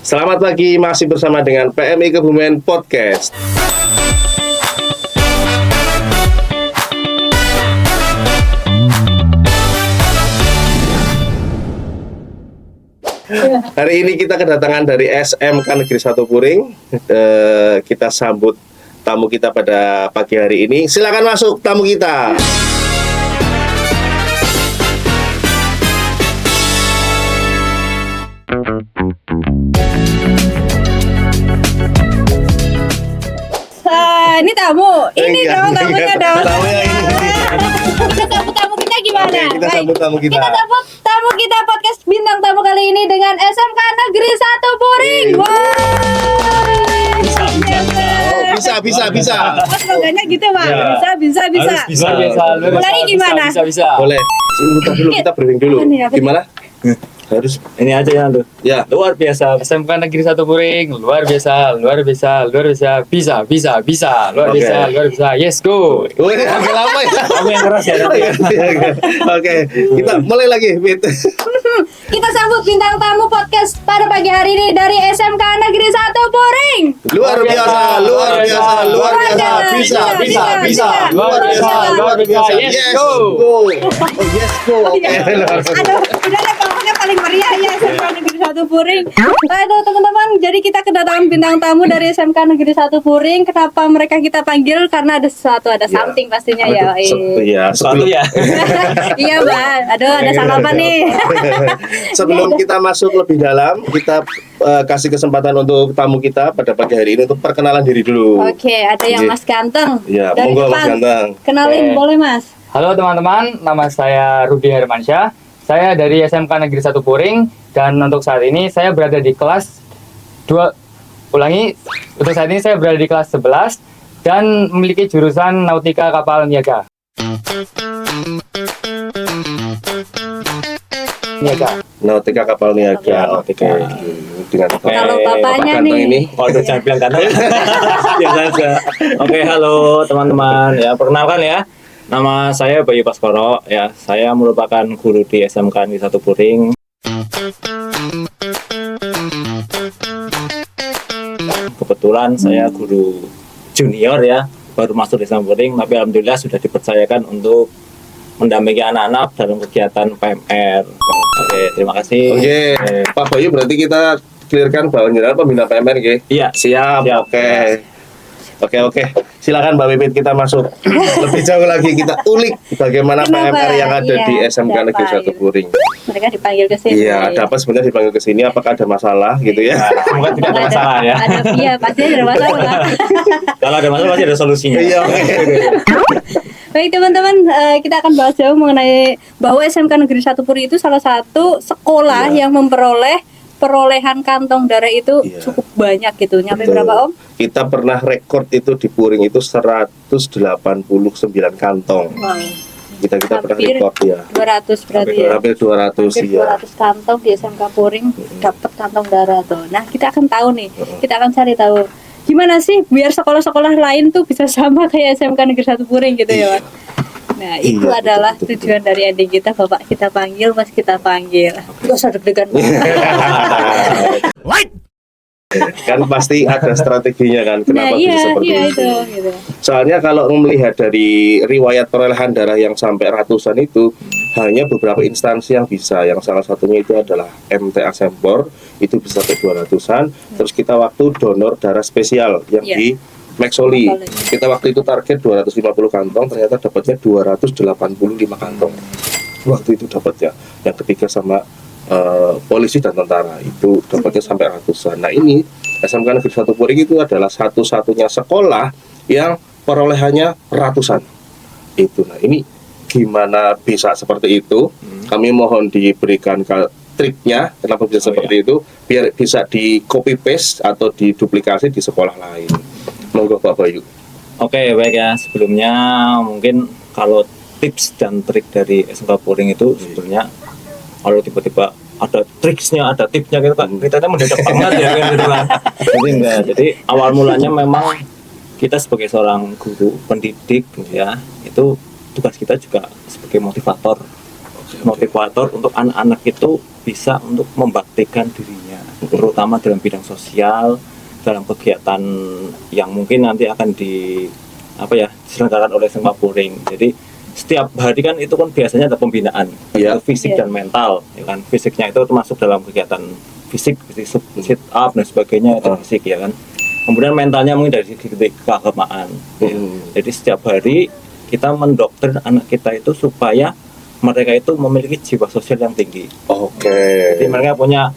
Selamat pagi, masih bersama dengan PMI Kebumen Podcast. Hari ini kita kedatangan dari SMK Negeri 1 Puring. Kita sambut tamu kita pada pagi hari ini. Silakan masuk tamu kita. Ini tamu, ini dong tamunya dong. Tamu yang ini. Kita sambut tamu kita gimana? Oke, kita Baik. sambut tamu kita. Kita sambut tamu kita podcast bintang tamu kali ini dengan SMK Negeri 1 Puring. Wow. Bisa. Mas slogannya gitu Pak. Ya. Bisa. Mulai gimana? Bisa. Boleh. Sebentar dulu, kita briefing dulu. Apa nih? Gimana? Harus. Ini aja yang tuh. Ya. Luar biasa. SMK Negeri 1 Puring. Luar biasa. Bisa. Luar Oke. biasa. Yes, go. Wih, agak lama ya. Kamu yang keras ya nanti. Oke, kita mulai lagi, Fit. Kita sambut bintang tamu podcast pada pagi hari ini dari SMK Negeri 1 Puring. Luar biasa. Bisa. Luar biasa. Yes, go. Oh, yes, go. Oke. Aduh, udah deh pokoknya paling meriah ya SMK Negeri 1 Puring. Aduh teman-teman, jadi kita kedatangan bintang tamu dari SMK Negeri 1 Puring. Kenapa mereka kita panggil? Karena ada sesuatu, ada something pastinya ya. Iya, Satu ya. Iya Mbak, aduh ada sarapan nih. Sebelum kita masuk lebih dalam, kita kasih kesempatan untuk tamu kita pada pagi hari ini untuk perkenalan diri dulu. Oke, ada yang Mas Ganteng. Iya, Dari monggo Mas depan. Ganteng. Kenalin Oke. boleh Mas? Halo teman-teman, nama saya Rudi Hermansyah. Saya dari SMK Negeri 1 Puring dan untuk saat ini saya berada di kelas 2. Untuk saat ini saya berada di kelas 11 dan memiliki jurusan Nautika Kapal Niaga. Nautika Kapal Niaga. Nautika. Oke. Dengan Kalau Bapak bapaknya Ganteng nih. ini. Waduh, jangan bilang kata. Biasa aja. Oke, halo teman-teman. Ya, perkenalkan ya. Nama saya Bayu Baskoro. Ya, saya merupakan guru di SMK Negeri 1 Puring. Kebetulan saya guru junior ya, baru masuk di SMK Puring, tapi alhamdulillah sudah dipercayakan untuk mendampingi anak-anak dalam kegiatan PMR. Oke, terima kasih. Oke, Pak Bayu berarti kita clearkan bahwa jenengan pembina PMR nggih? Iya, Siap. Oke. Silakan Mbak Pipit, kita masuk lebih jauh lagi, kita ulik bagaimana Kenapa? PMR yang ada Iya, di SMK Negeri siapa? 1 Puring. Mereka dipanggil ke sini. Iya, ada apa sebenarnya dipanggil ke sini? Apakah ada masalah gitu ya? semoga tidak ada masalah ya. Iya, pasti ada masalah. Kalau ada masalah pasti ada solusinya. Iya, oke. Baik teman-teman, kita akan bahas jauh mengenai bahwa SMK Negeri 1 Puring itu salah satu sekolah yang memperoleh perolehan kantong darah itu Iya. cukup banyak gitu. Nyampe Betul. berapa Om? Kita pernah rekor itu di Puring itu 189 kantong. Wow. Kita pernah Hampir rekor ya. 200 berarti ya. Hampir 200 Hampir ya. 200 kantong di SMK Puring dapat kantong darah tuh. Nah, kita akan tahu nih. Kita akan cari tahu gimana sih biar sekolah-sekolah lain tuh bisa sama kayak SMK Negeri 1 Puring gitu ya, Mas. Nah, itu Iya, adalah betul. tujuan dari adik kita, Bapak kita panggil, Mas kita panggil. Gak usah deg-degan. Kan pasti ada strateginya kan kenapa Nah, bisa iya, seperti iya itu. itu gitu. Soalnya kalau melihat dari riwayat perolehan darah yang sampai ratusan itu hanya beberapa instansi yang bisa. Yang salah satunya itu adalah MTA Sempor, itu bisa sampai 200-an. Terus kita waktu donor darah spesial yang Iya. di Maxoli. Maxoli. Kita waktu itu target 250 kantong, ternyata dapatnya 285 kantong. Waktu itu dapatnya. Yang ketiga sama polisi dan tentara itu dapatnya sampai ratusan. Nah ini SMK Negeri 1 Puring itu adalah satu-satunya sekolah yang perolehannya ratusan. Itu. Nah ini gimana bisa seperti itu? Kami mohon diberikan triknya kenapa bisa seperti itu, biar bisa di copy paste atau diduplikasi di sekolah lain. Monggo Pak Bayu. Oke, baik ya. Sebelumnya mungkin kalau tips dan trik dari SMK Puring itu sebetulnya kalau tiba-tiba ada triksnya, ada tipsnya gitu kan, kita mendadak banget ya kan gitu kan. Jadi enggak. Jadi awal mulanya memang kita sebagai seorang guru pendidik ya, itu tugas kita juga sebagai motivator untuk anak-anak itu bisa untuk membaktikan dirinya. terutama dalam bidang sosial, dalam kegiatan yang mungkin nanti akan diselenggarakan oleh SMK Puring. Jadi setiap hari kan itu kan biasanya ada pembinaan fisik dan mental, ya kan. Fisiknya itu termasuk dalam kegiatan fisik sit up dan sebagainya itu fisik, ya kan. Kemudian mentalnya mungkin dari segi keagamaan. Ya. Jadi setiap hari kita mendoktrin anak kita itu supaya mereka itu memiliki jiwa sosial yang tinggi. Jadi mereka punya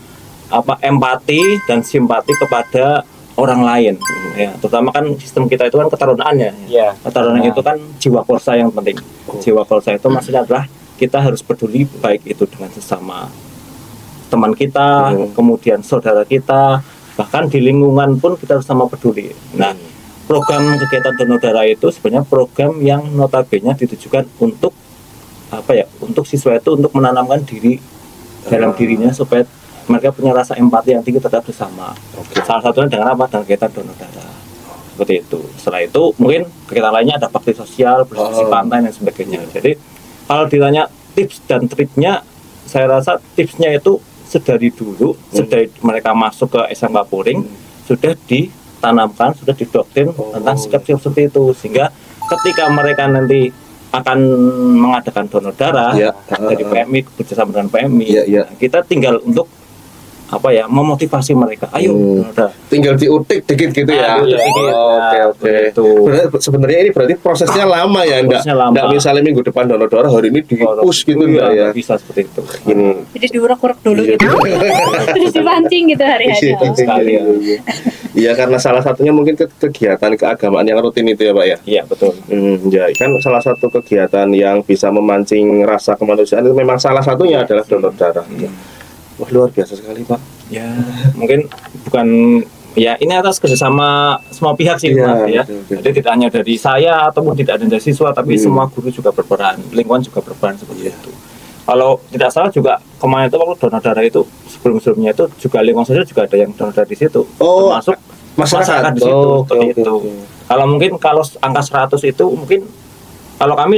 empati dan simpati kepada orang lain. Ya, terutama kan sistem kita itu kan ketarunaan ya. Ketarunaan itu kan jiwa korsa yang penting. Jiwa korsa itu maksudnya adalah kita harus peduli baik itu dengan sesama teman kita, kemudian saudara kita, bahkan di lingkungan pun kita harus sama peduli. Nah, program kegiatan donor darah itu sebenarnya program yang notabene ditujukan untuk untuk siswa itu untuk menanamkan diri dalam dirinya supaya mereka punya rasa empati yang tinggi terhadap sesama. Salah satunya dengan dengan kegiatan donor darah. Seperti itu. Setelah itu mungkin kegiatan lainnya ada bakti sosial, bersih pantai dan sebagainya. Jadi kalau ditanya tips dan triknya, saya rasa tipsnya itu sedari dulu, sedari mereka masuk ke SMK Puring, sudah ditanamkan, sudah didoktrin tentang sikap-sikap seperti itu, sehingga ketika mereka nanti akan mengadakan donor darah dari PMI bekerjasama dengan PMI, kita tinggal untuk memotivasi mereka. Ayo, tinggal diutik dikit gitu ya. Oke. Sebenarnya ini berarti prosesnya lama ya, enggak misalnya minggu depan donor darah, hari ini di-push gitu enggak ya. Bisa seperti itu. Jadi diurak-urak dulu gitu. Terus dipancing gitu hari-hari. Iya, karena salah satunya mungkin kegiatan keagamaan yang rutin itu ya, Pak ya. Iya, betul. Ya, kan salah satu kegiatan yang bisa memancing rasa kemanusiaan itu memang salah satunya adalah donor darah. Wah, luar biasa sekali, Pak. Ya, mungkin bukan ini atas kerjasama semua pihak sih, Mas, ya. Jadi tidak hanya dari saya ataupun tidak hanya dari siswa, tapi semua guru juga berperan, lingkungan juga berperan seperti itu. Kalau tidak salah juga kemarin itu waktu donor darah itu sebelumnya itu juga lingkungan sosial juga ada yang donor darah di situ, termasuk masyarakat di situ. Itu. Kalau mungkin kalau angka 100 itu mungkin kalau kami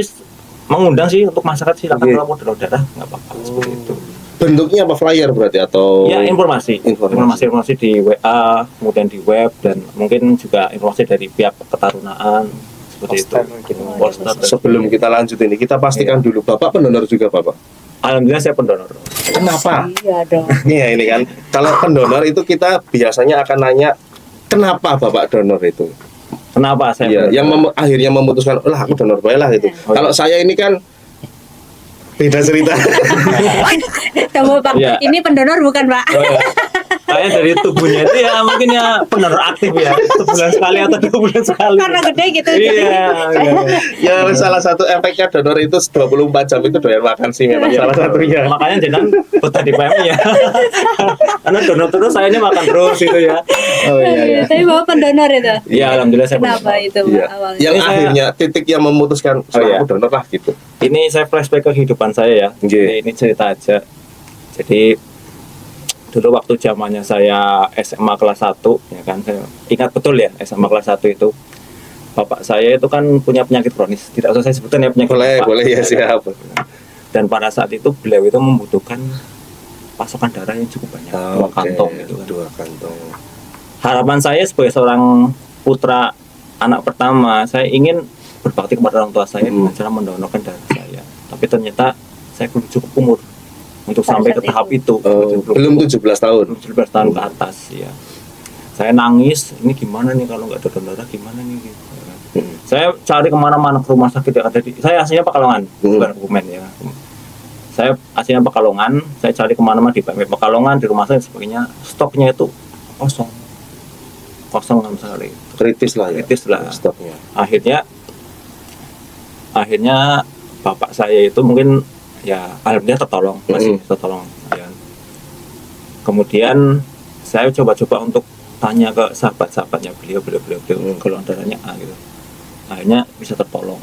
mengundang sih untuk masyarakat silakan kalau mau donor darah nggak apa-apa seperti itu. Bentuknya apa, flyer berarti atau? Ya, informasi di WA, kemudian di web, dan mungkin juga informasi dari pihak ketarunaan seperti itu. Poster. Sebelum kita lanjut ini, kita pastikan dulu, Bapak pendonor juga, Bapak? Alhamdulillah saya pendonor. Kenapa? Iya dong. Iya, ini kan kalau pendonor itu kita biasanya akan nanya kenapa Bapak donor itu? Kenapa saya? Iya, yang akhirnya memutuskan, lah aku donor baiklah itu. Kalau saya ini kan beda cerita. Kamu Pak, ini pendonor bukan Pak? Kayak dari tubuhnya itu ya mungkin ya pendonor aktif ya, sebulan sekali atau 2 bulan sekali. Karena gede gitu. Iya. Ya salah satu efeknya donor itu 24 jam itu doyan makan sih memang salah satunya. Makanya jangan betah di PMI ya. Karena donor terus saya ini makan terus itu ya. Oh iya. Tapi Bapak pendonor itu? Iya, alhamdulillah saya pendonor. Kenapa itu awalnya? Yang akhirnya titik yang memutuskan aku donor lah gitu. Ini saya flashback ke kehidupan saya ya. Jadi ini cerita aja. Jadi dulu waktu zamannya saya SMA kelas 1 ya kan, saya ingat betul ya, SMA kelas 1 itu bapak saya itu kan punya penyakit kronis, tidak usah saya sebutkan ya penyakit. Boleh ya, siap. Dan pada saat itu beliau itu membutuhkan pasokan darah yang cukup banyak, 2 kantong gitu kan. 2 kantong. Harapan saya sebagai seorang putra anak pertama, saya ingin berbakti kepada orang tua saya dengan cara mendonorkan darah saya. Tapi ternyata saya belum cukup umur untuk sampai ke tahap itu. Belum 17 tahun. 17 tahun ke atas ya. Saya nangis, ini gimana nih kalau nggak ada donor darah, gimana nih gitu. Saya cari kemana-mana ke rumah sakit yang ada di. Saya aslinya Pekalongan, bukan Kebumen ya. Saya aslinya Pekalongan, saya cari kemana-mana di PMI Pekalongan, di rumah saya dan sebagainya. Stoknya itu kosong sama sekali. Kritis lah stoknya. Akhirnya bapak saya itu mungkin ya alhamdulillah tertolong, masih tertolong ya. Kemudian saya coba-coba untuk tanya ke sahabat-sahabatnya beliau golongan darahnya A gitu. Akhirnya bisa tertolong.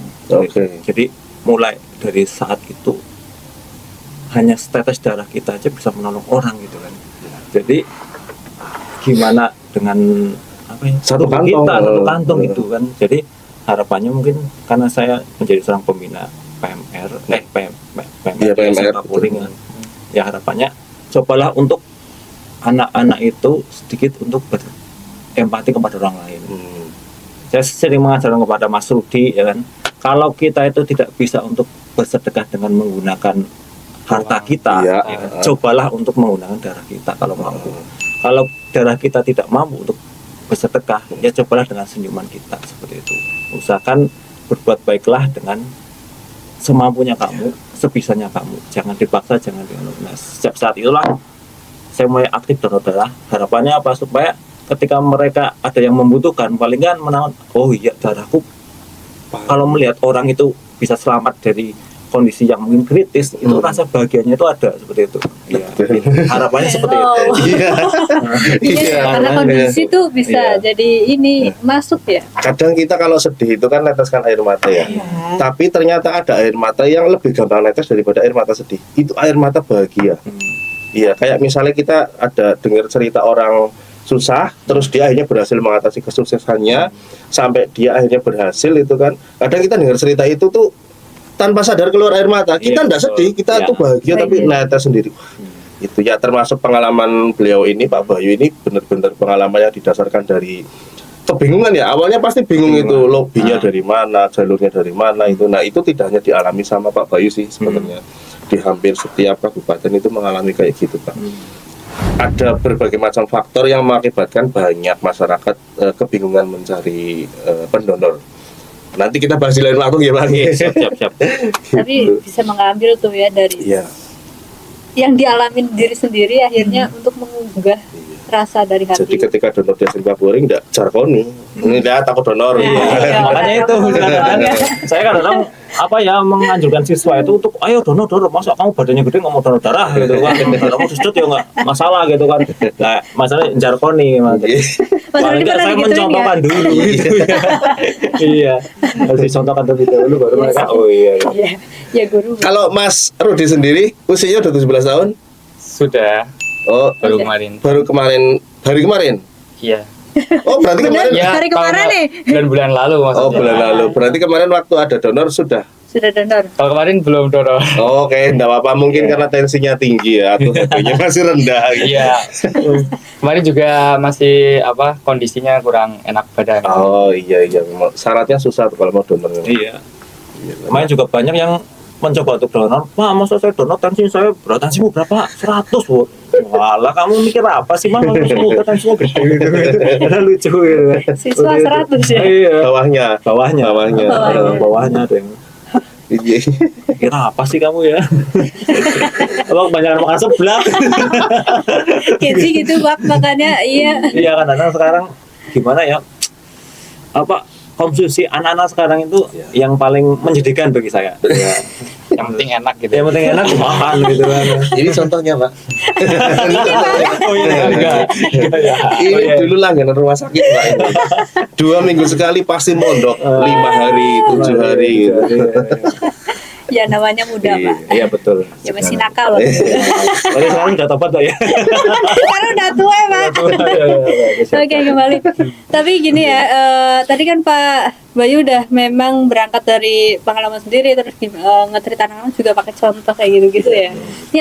Jadi mulai dari saat itu hanya setetes darah kita aja bisa menolong orang gitu kan. Jadi gimana dengan satu kantong itu kan. Jadi harapannya mungkin karena saya menjadi seorang pembina PMR PMR Puring kan. Ya harapannya cobalah untuk anak-anak itu sedikit untuk berempati kepada orang lain. Saya sering mengajarkan kepada Mas Rudi, ya kan, kalau kita itu tidak bisa untuk bersedekah dengan menggunakan harta kita, Iya. ya kan, cobalah untuk menggunakan darah kita kalau mampu. Kalau darah kita tidak mampu untuk bersedekah, ya cobalah dengan senyuman kita, seperti itu. Usahakan berbuat baiklah dengan semampunya kamu, sebisanya kamu. Jangan dipaksa, jangan dianu. Nah, sejak saat itulah saya mulai aktif donor darah. Harapannya apa? Supaya ketika mereka ada yang membutuhkan, paling kan menawan, oh iya darahku. Kalau melihat orang itu bisa selamat dari kondisi yang mungkin kritis, itu rasa bahagianya itu ada seperti itu. Iya. Harapannya seperti itu. Iya. Iya, karena kondisi tuh bisa Iya. jadi ini masuk ya. Kadang kita kalau sedih itu kan neteskan air mata ya. Tapi ternyata ada air mata yang lebih gampang netes daripada air mata sedih. Itu air mata bahagia. Iya, kayak misalnya kita ada dengar cerita orang susah, terus dia akhirnya berhasil mengatasi kesuksesannya, sampai dia akhirnya berhasil itu kan. Kadang kita dengar cerita itu tuh tanpa sadar keluar air mata. Kita Iya, enggak sedih, kita iya. tuh bahagia tapi netes sendiri. Itu ya termasuk pengalaman beliau ini, Pak Bayu ini benar-benar pengalaman yang didasarkan dari kebingungan ya. Awalnya pasti bingung itu lobbynya dari mana, jalurnya dari mana itu. Nah itu tidak hanya dialami sama Pak Bayu sih sebenarnya. Di hampir setiap kabupaten itu mengalami kayak gitu Pak. Ada berbagai macam faktor yang mengakibatkan banyak masyarakat kebingungan mencari pendonor. Nanti kita bahas di lain waktu ya Pak. Siap. Tapi bisa mengambil tuh ya dari Iya. yang dialamin diri sendiri akhirnya untuk mengunggah rasa dari hati. Jadi ketika donor di SMK Puring enggak jargoni. Ini dia takut donor. Iya. Makanya itu kadang-kadang saya kadang apa ya menganjurkan siswa itu untuk ayo donor, masa kamu badannya gede nggak mau donor darah gitu kan, darahmu sedot ya nggak masalah gitu kan. Nah masalah jargoni mas. Mas Paling Rudi nggak pernah saya digituin mencontohkan ya? dulu gitu ya. Iya, harus dicontohkan terlebih dahulu baru mereka oh iya. Iya, ya guru. Kalau Mas Rudi sendiri usianya udah 17 tahun? Sudah, Oh, baru kemarin. hari kemarin. Iya. Oh, berarti Bener? kemarin. Ya, Hari kemarin nih? Bulan-bulan lalu maksudnya. Oh, bulan lalu. Berarti kemarin waktu ada donor sudah. Sudah donor. Kalau kemarin belum donor. Oh, oke, enggak apa-apa. Mungkin karena tensinya tinggi ya atau HP-nya masih rendah gitu. Iya. Kemarin juga masih kondisinya kurang enak badan. Oh, iya. Syaratnya susah tuh kalau mau donor. Iya. Kemarin juga banyak yang mencoba untuk donor. Pak, masa saya donor tensi saya tensimu berapa? 100 bu. Walah, kamu mikir apa sih bang? Semoga tensinya gede gitu. Ada lucu gitu. Siswa 100 ya? Iya. Bawahnya. Bawahnya ada yang Iya. kira apa sih kamu ya? Abang kebanyakan makan seblak. Jadi gitu Pak, makanya iya. Iya kan, kadang sekarang gimana ya? Konsumsi anak-anak sekarang itu yang paling menjadikan bagi saya. Ya. Yang penting enak gitu. Yang penting enak makan gitu kan. Ini contohnya, Pak. Oh iya. Ini dulu langganan rumah sakit, Pak. 2 minggu sekali pasti mondok, 5 hari, 7 hari gitu. Ya namanya muda Pak. Iya betul. Ya masih nakal loh. Tapi sekarang udah tobat Pak ya. Karena udah tua ya Pak. Oke kembali. Tapi gini ya, tadi kan Pak Bayu udah memang berangkat dari pengalaman sendiri terus nge-treat anak-anak juga pakai contoh kayak gitu-gitu ya. Ini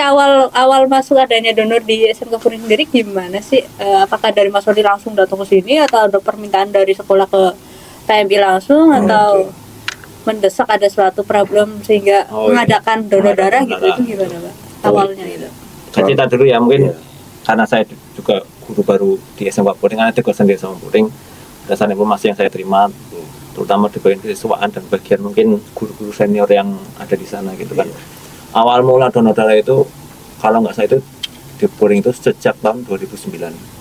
awal masuk adanya donor di SMK Puring sendiri gimana sih? Apakah dari Mas Rudi langsung datang ke sini atau ada permintaan dari sekolah ke PMI langsung atau mendesak ada suatu problem sehingga mengadakan donor darah gitu itu gimana Pak? Awalnya itu. Cerita dulu ya mungkin karena saya juga guru baru di SMK Puring, karena itu sendiri sama Puring, berdasarkan informasi yang saya terima terutama di bagian kesiswaan dan bagian mungkin guru-guru senior yang ada di sana gitu kan. Awal mula donor darah itu kalau nggak salah itu di Puring itu sejak tahun 2009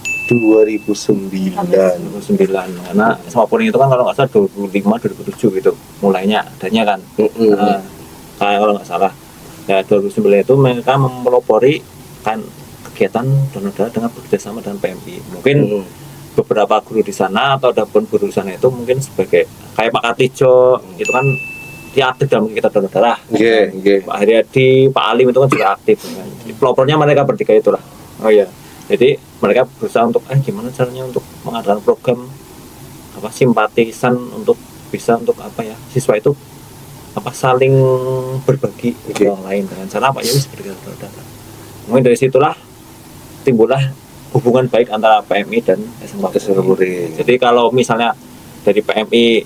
karena sama Puring itu kan kalau nggak salah 2005-2007 gitu mulainya adanya kan. Kalau nggak salah ya 2009 itu mereka mempelopori kan kegiatan donor darah dengan bekerjasama dengan PMI. Mungkin beberapa guru di sana atau ada pun guru di sana itu mungkin sebagai kayak Pak Kartijo itu kan dia aktif dalam kegiatan donor darah. Pak Haryadi, Pak Alim itu kan juga aktif. Pelopornya mereka bertiga itulah. Oh iya. Jadi mereka berusaha untuk gimana caranya untuk mengadakan program simpatisan untuk bisa untuk siswa itu saling berbagi ke orang lain dengan cara ya seperti donor darah. Mungkin dari situlah timbullah hubungan baik antara PMI dan SMK SMK Puring. Jadi kalau misalnya dari PMI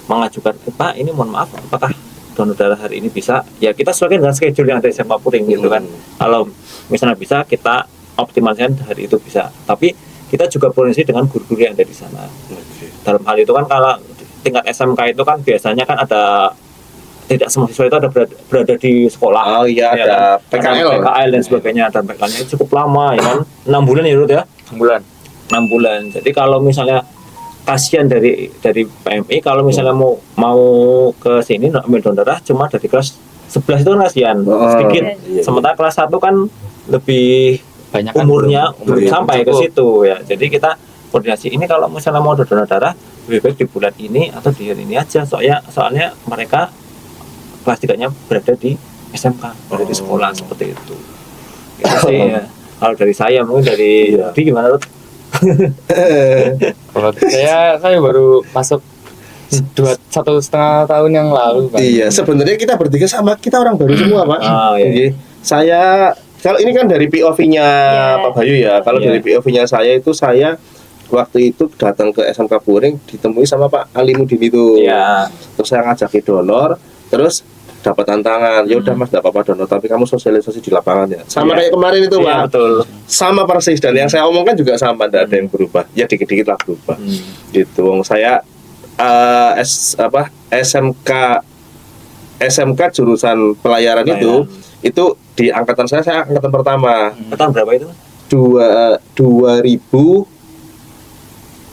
mengajukan, Pak ini mohon maaf, apakah donor darah hari ini bisa? Ya kita sesuaikan dengan schedule yang ada di SMK Puring gitu kan. Kalau misalnya bisa, kita optimalkan hari itu bisa. Tapi kita juga koordinasi dengan guru-guru yang ada di sana. Dalam hal itu kan kalau tingkat SMK itu kan biasanya kan ada, tidak semua siswa itu ada berada di sekolah. Oh iya, ya ada kan? PKL. Ada PKL dan sebagainya, dan PKL-nya cukup lama ya kan, 6 bulan ya Rut ya, 6 bulan. 6 bulan. Jadi kalau misalnya kasihan dari PMI kalau misalnya mau ke sini ambil donor darah cuma dari kelas 11 itu kan kasihan, sedikit. Iya. Sementara kelas 1 kan lebih Banyak kan umurnya belum Iya, sampai ke cukup. situ ya. Jadi kita koordinasi ini kalau misalnya mau donor darah lebih baik di bulan ini atau di hari ini aja, soalnya mereka kelas 3-nya berada di SMK, berada di sekolah seperti itu. Itu sih ya. Kalau dari saya mungkin dari Iya. Rudi gimana Rud? Kalau saya baru masuk 1,5 tahun yang lalu, Pak. Iya, sebenarnya kita bertiga sama, kita orang baru semua, Pak. Iya. Oke. Saya kalau ini kan dari POV-nya Iya. Pak Bayu ya. Kalau Iya. dari POV-nya saya itu, saya waktu itu datang ke SMK Puring ditemui sama Pak Alimudin itu. Iya. Terus saya ngajakin donor, terus dapat tantangan. Ya udah Mas, enggak apa-apa donor, tapi kamu sosialisasi di lapangan ya. Sama Iya. kayak kemarin itu, Iya, Pak. betul. Sama persis, dan yang saya omongkan juga sama, tidak ada yang berubah. Ya dikit-dikit lah berubah. Gitu. Wong saya SMK jurusan pelayaran itu di angkatan saya angkatan pertama. Tahun berapa itu? 2002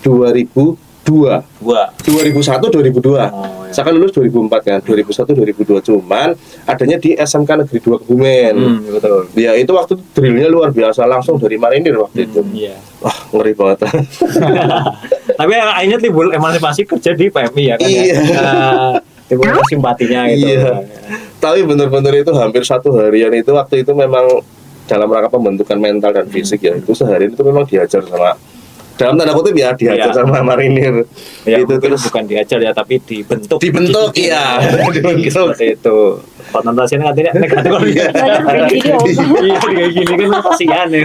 2001 2002. Oh, ya. Saya kan lulus 2004 kan, 2001 2002, cuman adanya di SMK Negeri 2 Kebumen. Betul. Ya itu waktu drillnya luar biasa, langsung dari marinir waktu itu. Iya. Wah, ngeri banget. Tapi akhirnya timbul emansipasi kerja di PMI ya kan. Iya. Ya? Timbul simpatinya gitu. Iya. Tapi benar-benar itu hampir satu harian itu waktu itu memang dalam rangka pembentukan mental dan fisik ya. Itu sehari itu memang diajar sama, dalam tanda kutip ya, diajar Iya. sama marinir. Ya, itu mungkin terus bukan diajar ya, tapi dibentuk. dibentuk, iya. Dibentuk. Seperti itu. Konotasinya katanya negatif kalau Iya. Iya, kayak gini kan kasihan ya.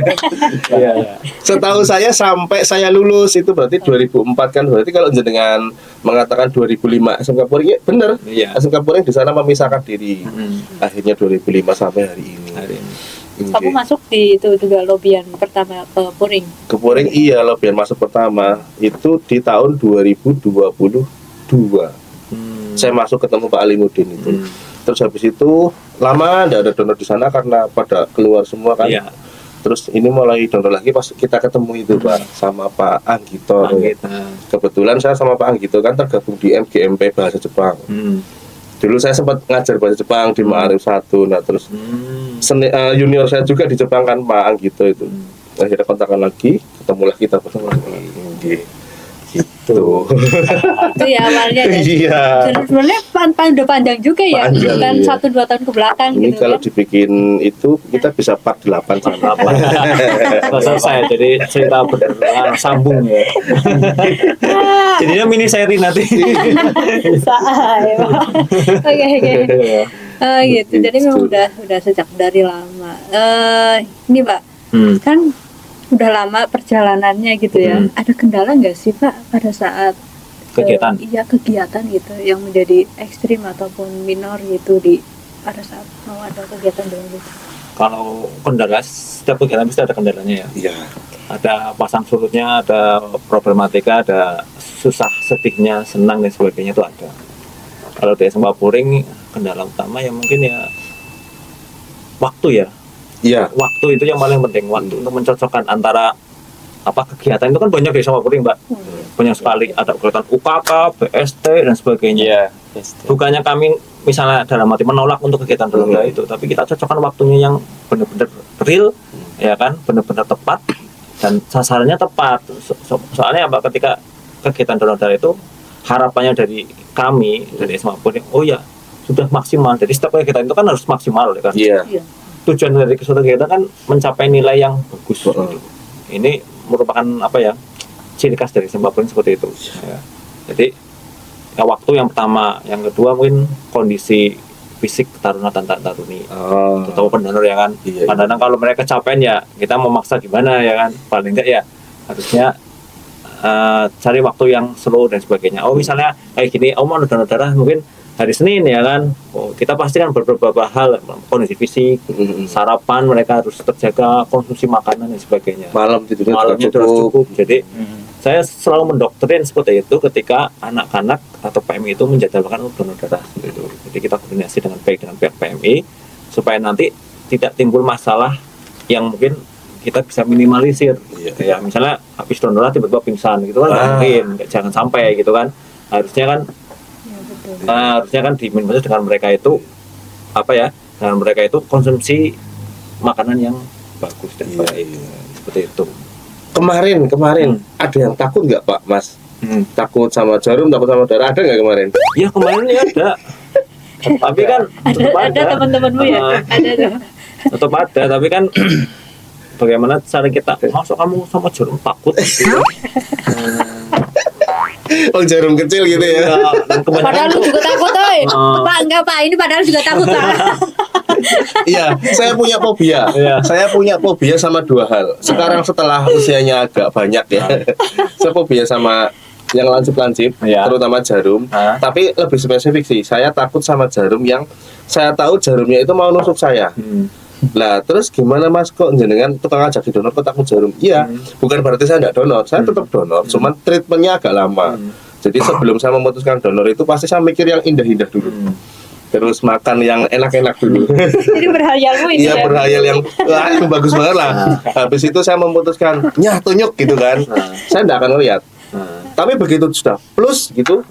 Iya, iya. Setahu saya sampai saya lulus itu berarti 2004 kan, berarti kalau jenengan mengatakan 2005 SMK Puring, ya bener. Iya. SMK Puring di sana memisahkan diri. Hmm. Akhirnya 2005 sampai hari ini. Hari ini. Kamu masuk di itu juga lobian pertama ke Puring. Ke Puring iya, loh biar masuk pertama itu di tahun 2022. Saya masuk ketemu Pak Alimudin itu. Terus habis itu lama tidak ada donor di sana karena pada keluar semua kan. Iya. Terus ini mulai donor lagi pas kita ketemu itu Pak sama Pak Anggito. Gitu. Kebetulan saya sama Pak Anggito kan tergabung di MGMP Bahasa Jepang. Dulu saya sempat ngajar bahasa Jepang di Ma'arif 1. Nah terus junior saya juga di Jepang kan Pak Anggito itu. Akhirnya kontakan lagi, ketemulah kita berdua lagi. Gitu. Itu ya awalnya. Ya. Iya. Sebenarnya udah panjang juga ya, Panjang, dan iya. 1-2 tahun ke belakang Ini gitu kalau kan. dibikin itu kita bisa part 8 sama apa. Nggak selesai, jadi cerita bersambung ya. Jadinya mini seri nanti. Oke. Gitu. Jadi memang udah sejak dari lama. Ini Pak, kan udah lama perjalanannya gitu ya. Ada kendala nggak sih Pak pada saat Kegiatan? Iya, kegiatan gitu yang menjadi ekstrim ataupun minor gitu pada saat mau ada kegiatan dengan gitu. Kalau kendala, setiap kegiatan pasti ada kendalanya ya. Iya. Ada pasang surutnya, ada problematika, ada susah, sedihnya, senang dan sebagainya itu ada. Kalau di SMK Puring, kendala utama ya mungkin ya waktu ya. Iya. Waktu itu yang paling penting, waktu untuk mencocokkan antara apa kegiatan itu kan banyak di SMK Puring, Mbak. Banyak sekali, ada kegiatan UKK, BST dan sebagainya. Iya. Bukannya kami misalnya dalam arti menolak untuk kegiatan donor itu, tapi kita cocokkan waktunya yang benar-benar real, ya kan, benar-benar tepat dan sasarannya tepat. Soalnya apa, ketika kegiatan donor darah itu harapannya dari kami dari SMK Puring, oh ya sudah maksimal. Jadi setiap kegiatan itu kan harus maksimal, ya kan. Iya. Tujuan dari suatu kegiatan kan mencapai nilai yang bagus. Ini merupakan apa ya, ciri khas dari SMK Puring seperti itu. Ya. Jadi ya, waktu yang pertama, yang kedua mungkin kondisi fisik taruna dan tak taruni, Oh. terutama pendonor ya kan. Iya, iya. Kadang-kadang kalau mereka capean ya kita memaksa gimana ya kan, paling enggak ya harusnya cari waktu yang slow dan sebagainya. Oh misalnya kayak gini, oh mau donor darah mungkin hari Senin ya kan. Oh, kita pasti kan beberapa hal, kondisi fisik, sarapan mereka harus terjaga, konsumsi makanan dan sebagainya. Malam tidurnya Malamnya juga harus cukup. cukup. Jadi saya selalu mendoktrin seperti itu ketika anak-anak atau PMI itu menjadwalkan donor darah gitu. Jadi kita koordinasi dengan baik dengan pihak PMI supaya nanti tidak timbul masalah yang mungkin kita bisa minimalisir. Iya. Ya misalnya habis donor darah tiba-tiba pingsan gitu kan, nggak Ah. mungkin, jangan sampai gitu kan. Harusnya kan diminimalisir dengan mereka itu apa ya? Dengan mereka itu konsumsi makanan yang bagus dan Iya, baik. iya. Seperti itu. Kemarin ada yang takut nggak Pak Mas? Takut sama jarum, takut sama darah, ada nggak kemarin? Ya kemarin ya ada. Tapi kan tetap Ada teman-temanmu ya? Ada tuh. Tetap ada, tapi kan bagaimana cara kita masuk kamu sama jarum takut gitu. Oh jarum kecil gitu ya? Ya, dan Padahal kebanyakan lu tuh, juga takut, oi. Pak, enggak Pak, ini padahal juga takut, Pak. Iya, saya punya fobia. Iya. Saya punya fobia sama dua hal. Sekarang setelah usianya agak banyak ya, saya fobia sama yang lancip-lancip, Iya. terutama jarum. Hah? Tapi lebih spesifik sih, saya takut sama jarum yang saya tahu jarumnya itu mau nusuk saya. Lah terus gimana Mas kok jenengan tukang ajak di donor kok takut jarum? Iya, bukan berarti saya nggak donor, saya tetap donor, cuman treatmentnya agak lama. Jadi sebelum saya memutuskan donor itu pasti saya mikir yang indah-indah dulu. Terus makan yang enak-enak dulu. Jadi berhayalmu ini Iya ya. berhayal yang wah yang bagus banget lah. Habis itu saya memutuskan nyah tunjuk gitu kan. Saya nggak akan ngeliat. Tapi begitu sudah plus gitu,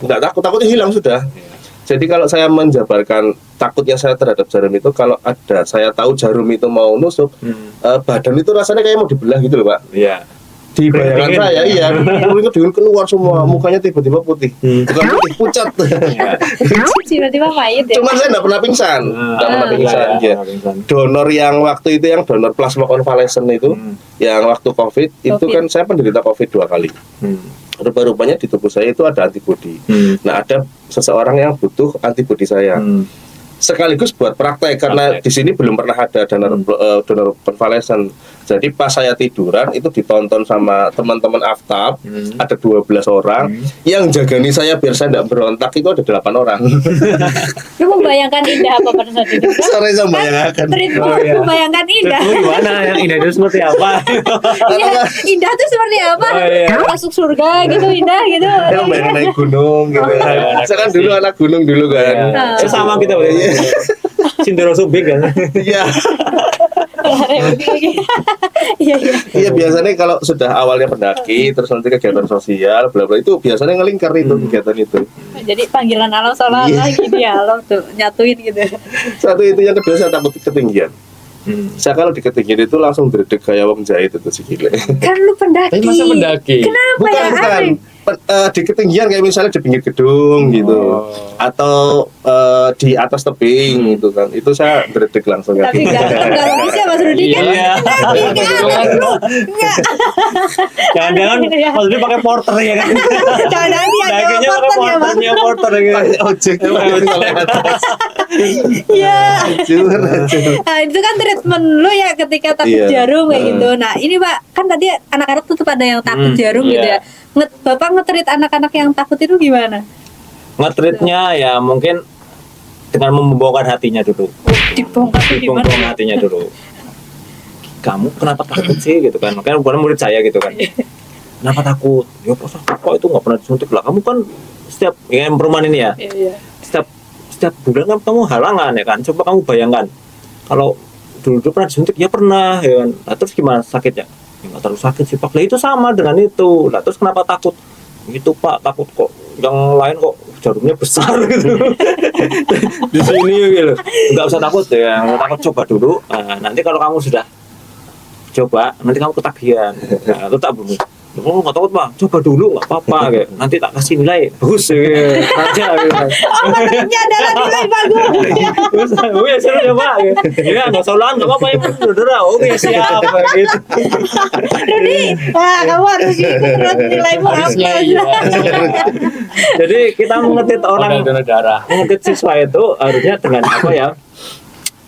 nggak takutnya hilang sudah. Jadi kalau saya menjabarkan takutnya saya terhadap jarum itu, kalau ada saya tahu jarum itu mau nusuk, badan itu rasanya kayak mau dibelah gitu loh Pak. Iya. Di bayangan Pengen. saya iya, dingin keluar semua, mukanya tiba-tiba putih, bukan putih pucat. Tiba-tiba mayit ya. Cuman saya nggak pernah pingsan, nggak pernah pingsan. Iya, Ya. pingsan. Donor yang waktu itu yang donor plasma konvalesen itu, yang waktu COVID itu COVID. kan saya penderita COVID 2 kali. Rupa-rupanya di tubuh saya itu ada antibodi. Nah ada seseorang yang butuh antibodi saya. Sekaligus buat praktek karena Praktek. di sini belum pernah ada donor konvalesen. Jadi pas saya tiduran itu ditonton sama teman-teman Aftab, ada 12 orang yang jagani saya biar saya tidak berontak itu ada 8 orang. Lu membayangkan indah apa pada saat itu? Sorry saya bayangkan. Treatmu Oh, iya. membayangkan indah. Terus gimana yang indah itu seperti apa? Iya, indah tuh seperti apa? Oh, iya. Masuk surga gitu, indah gitu. Saya bayangin naik gunung gitu. iya. Saya kan dulu anak gunung dulu kan. Ya, sama kita berarti. Sindoro Subik kan. Iya. Iya, iya. Iya biasanya kalau sudah awalnya pendaki terus nanti kegiatan sosial bla bla itu biasanya ngelingkar itu kegiatan itu. Jadi panggilan alam seolah-olah gini ya, alam tuh nyatuin gitu. Satu itu yang kedua saya takut ketinggian. Saya kalau di ketinggian itu langsung berdek kayak wong jahit itu sikile. Kan lu pendaki. Tapi masa pendaki? Kenapa Bukan ya? bukan. Aneh. Di ketinggian kayak misalnya di pinggir gedung gitu atau di atas tebing gitu kan itu saya berdek langsung kayak Tapi gitu. enggak logis ya Mas Rudi kan? Iya. Jangan-jangan Iya. Mas Rudi pakai porter ya kan? Jangan-jangan dia Dakinya nyewa pakai porter ya, Mas. porternya porter gitu. Kayak ojek itu paling atas. Iya. Hancur, hancur. Nah, itu kan treatment lu ya ketika takut Iya. jarum kayak gitu. Nah, ini Pak, kan tadi anak-anak tuh pada yang takut jarum gitu iya. ya. Bapak nge-treat anak-anak yang takut itu gimana? Nge-treatnya ya mungkin dengan membongkar hatinya dulu. Dibongkar tuh gimana? Dibongkar hatinya dulu. Kamu kenapa takut sih gitu kan? Kan bukan murid saya gitu kan. Kenapa takut? Ya kok itu nggak pernah disuntik lah. Kamu kan setiap yang perumahan ini ya. Iya. Setiap bulan kan kamu halangan ya kan. Coba kamu bayangkan kalau dulu pernah disuntik ya pernah ya kan. Nah, terus gimana sakitnya? Ya nggak terlalu sakit sih Pak. Lah itu sama dengan itu. Lah terus kenapa takut? Itu Pak takut kok. Yang lain kok jarumnya besar gitu. Di sini gitu. Nggak usah takut ya. Nggak takut coba dulu. Nah, nanti kalau kamu sudah coba nanti kamu ketagihan. Nah, itu tak belum Oh nggak takut bang, coba dulu nggak apa-apa kayak nanti tak kasih nilai bagus ya aja gitu. Oh, menurutnya adalah nilai bagus. Terus, oh ya seru ya pak, ya nggak salah nggak apa-apa ya saudara, oke siap gitu. Rudi, wah kamu harus ikut terus nilaimu apa? Harusnya iya. Jadi kita mengetit orang, Donor darah. mengetit siswa itu harusnya dengan apa ya,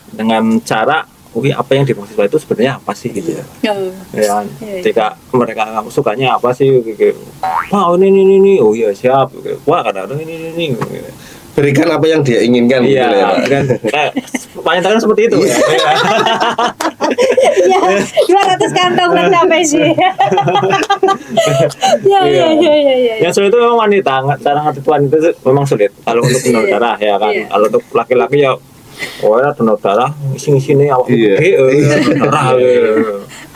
dengan cara apa yang dimaksud siswa itu sebenarnya apa sih gitu ya. Ya, ketika mereka sukanya apa sih gitu. Wah ini oh iya siap gitu. Wah kadang-kadang ini gitu. Berikan apa yang dia inginkan gitu Iya, ya, Pak. kan kebanyakan seperti itu ya. Ya, 200 kantong tercapai sih. Ya. Yang sulit itu memang wanita, cara ngatur wanita itu memang sulit. Kalau untuk donor darah ya kan. Iya. Kalau untuk laki-laki ya, oh ya donor darah, isi-isi awak Iya. darah.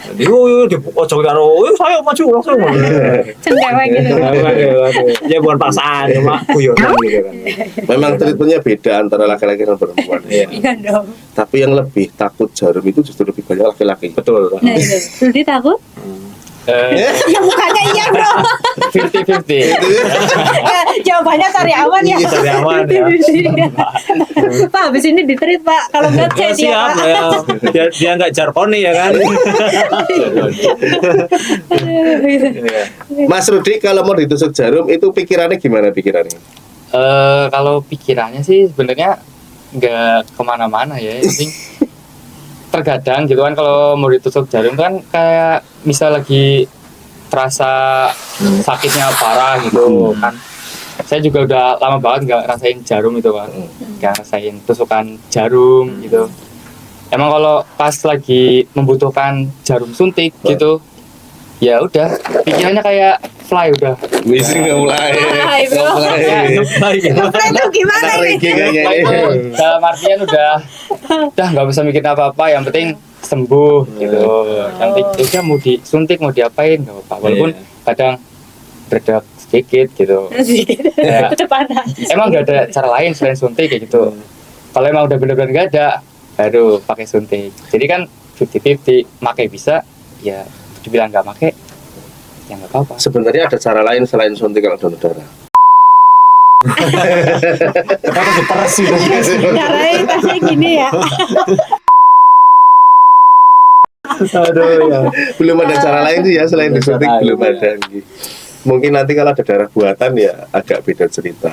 Jadi di pojok karo, saya maju langsung. Cendewek gitu. Ya bukan paksaan, cuma guyonan gitu kan. Memang treatmentnya beda antara laki-laki dan perempuan. Iya. Iya dong. Tapi yang lebih takut jarum itu justru lebih banyak laki-laki. Betul. Pak. Nah itu, Rudi takut? Ya bukannya iya bro. 50-50. Ya, jawabannya cari aman ya. Iya, cari aman, ya. Pak, habis ini ditreat Pak. Kalau enggak Ya, saya dia siap Pak. ya. Dia nggak jarponi ya kan. Iya. Mas Rudi kalau mau ditusuk jarum itu pikirannya gimana pikirannya? Kalau pikirannya sih sebenarnya nggak kemana-mana ya. Yang penting terkadang gitu kan kalau mau ditusuk jarum kan kayak misal lagi terasa sakitnya parah gitu kan. Saya juga udah lama banget nggak rasain jarum itu kan, nggak rasain tusukan jarum gitu. Emang kalau pas lagi membutuhkan jarum suntik gitu, ya udah pikirannya kayak fly udah. Wis mulai. Mulai, bro. Mulai. Ngefly tuh gimana Anak ini? reggae kayaknya Fly ini. itu dalam artian udah nggak bisa mikir apa-apa, yang penting sembuh gitu. Yang penting udah mau disuntik mau diapain nggak apa-apa, walaupun kadang berdedak sedikit gitu. Ya. Udah panas. Emang nggak ada cara lain selain suntik kayak gitu. Kalau emang udah bener-bener nggak ada, baru pakai suntik. Jadi kan 50-50, makai bisa, ya dibilang nggak makai, ya nggak apa-apa. Sebenarnya ada cara lain selain suntik kalau donor darah. Caranya tasnya gini ya. Aduh ya. Belum ada cara lain sih ya selain disuntik belum ada. Mungkin nanti kalau ada darah buatan ya agak beda cerita.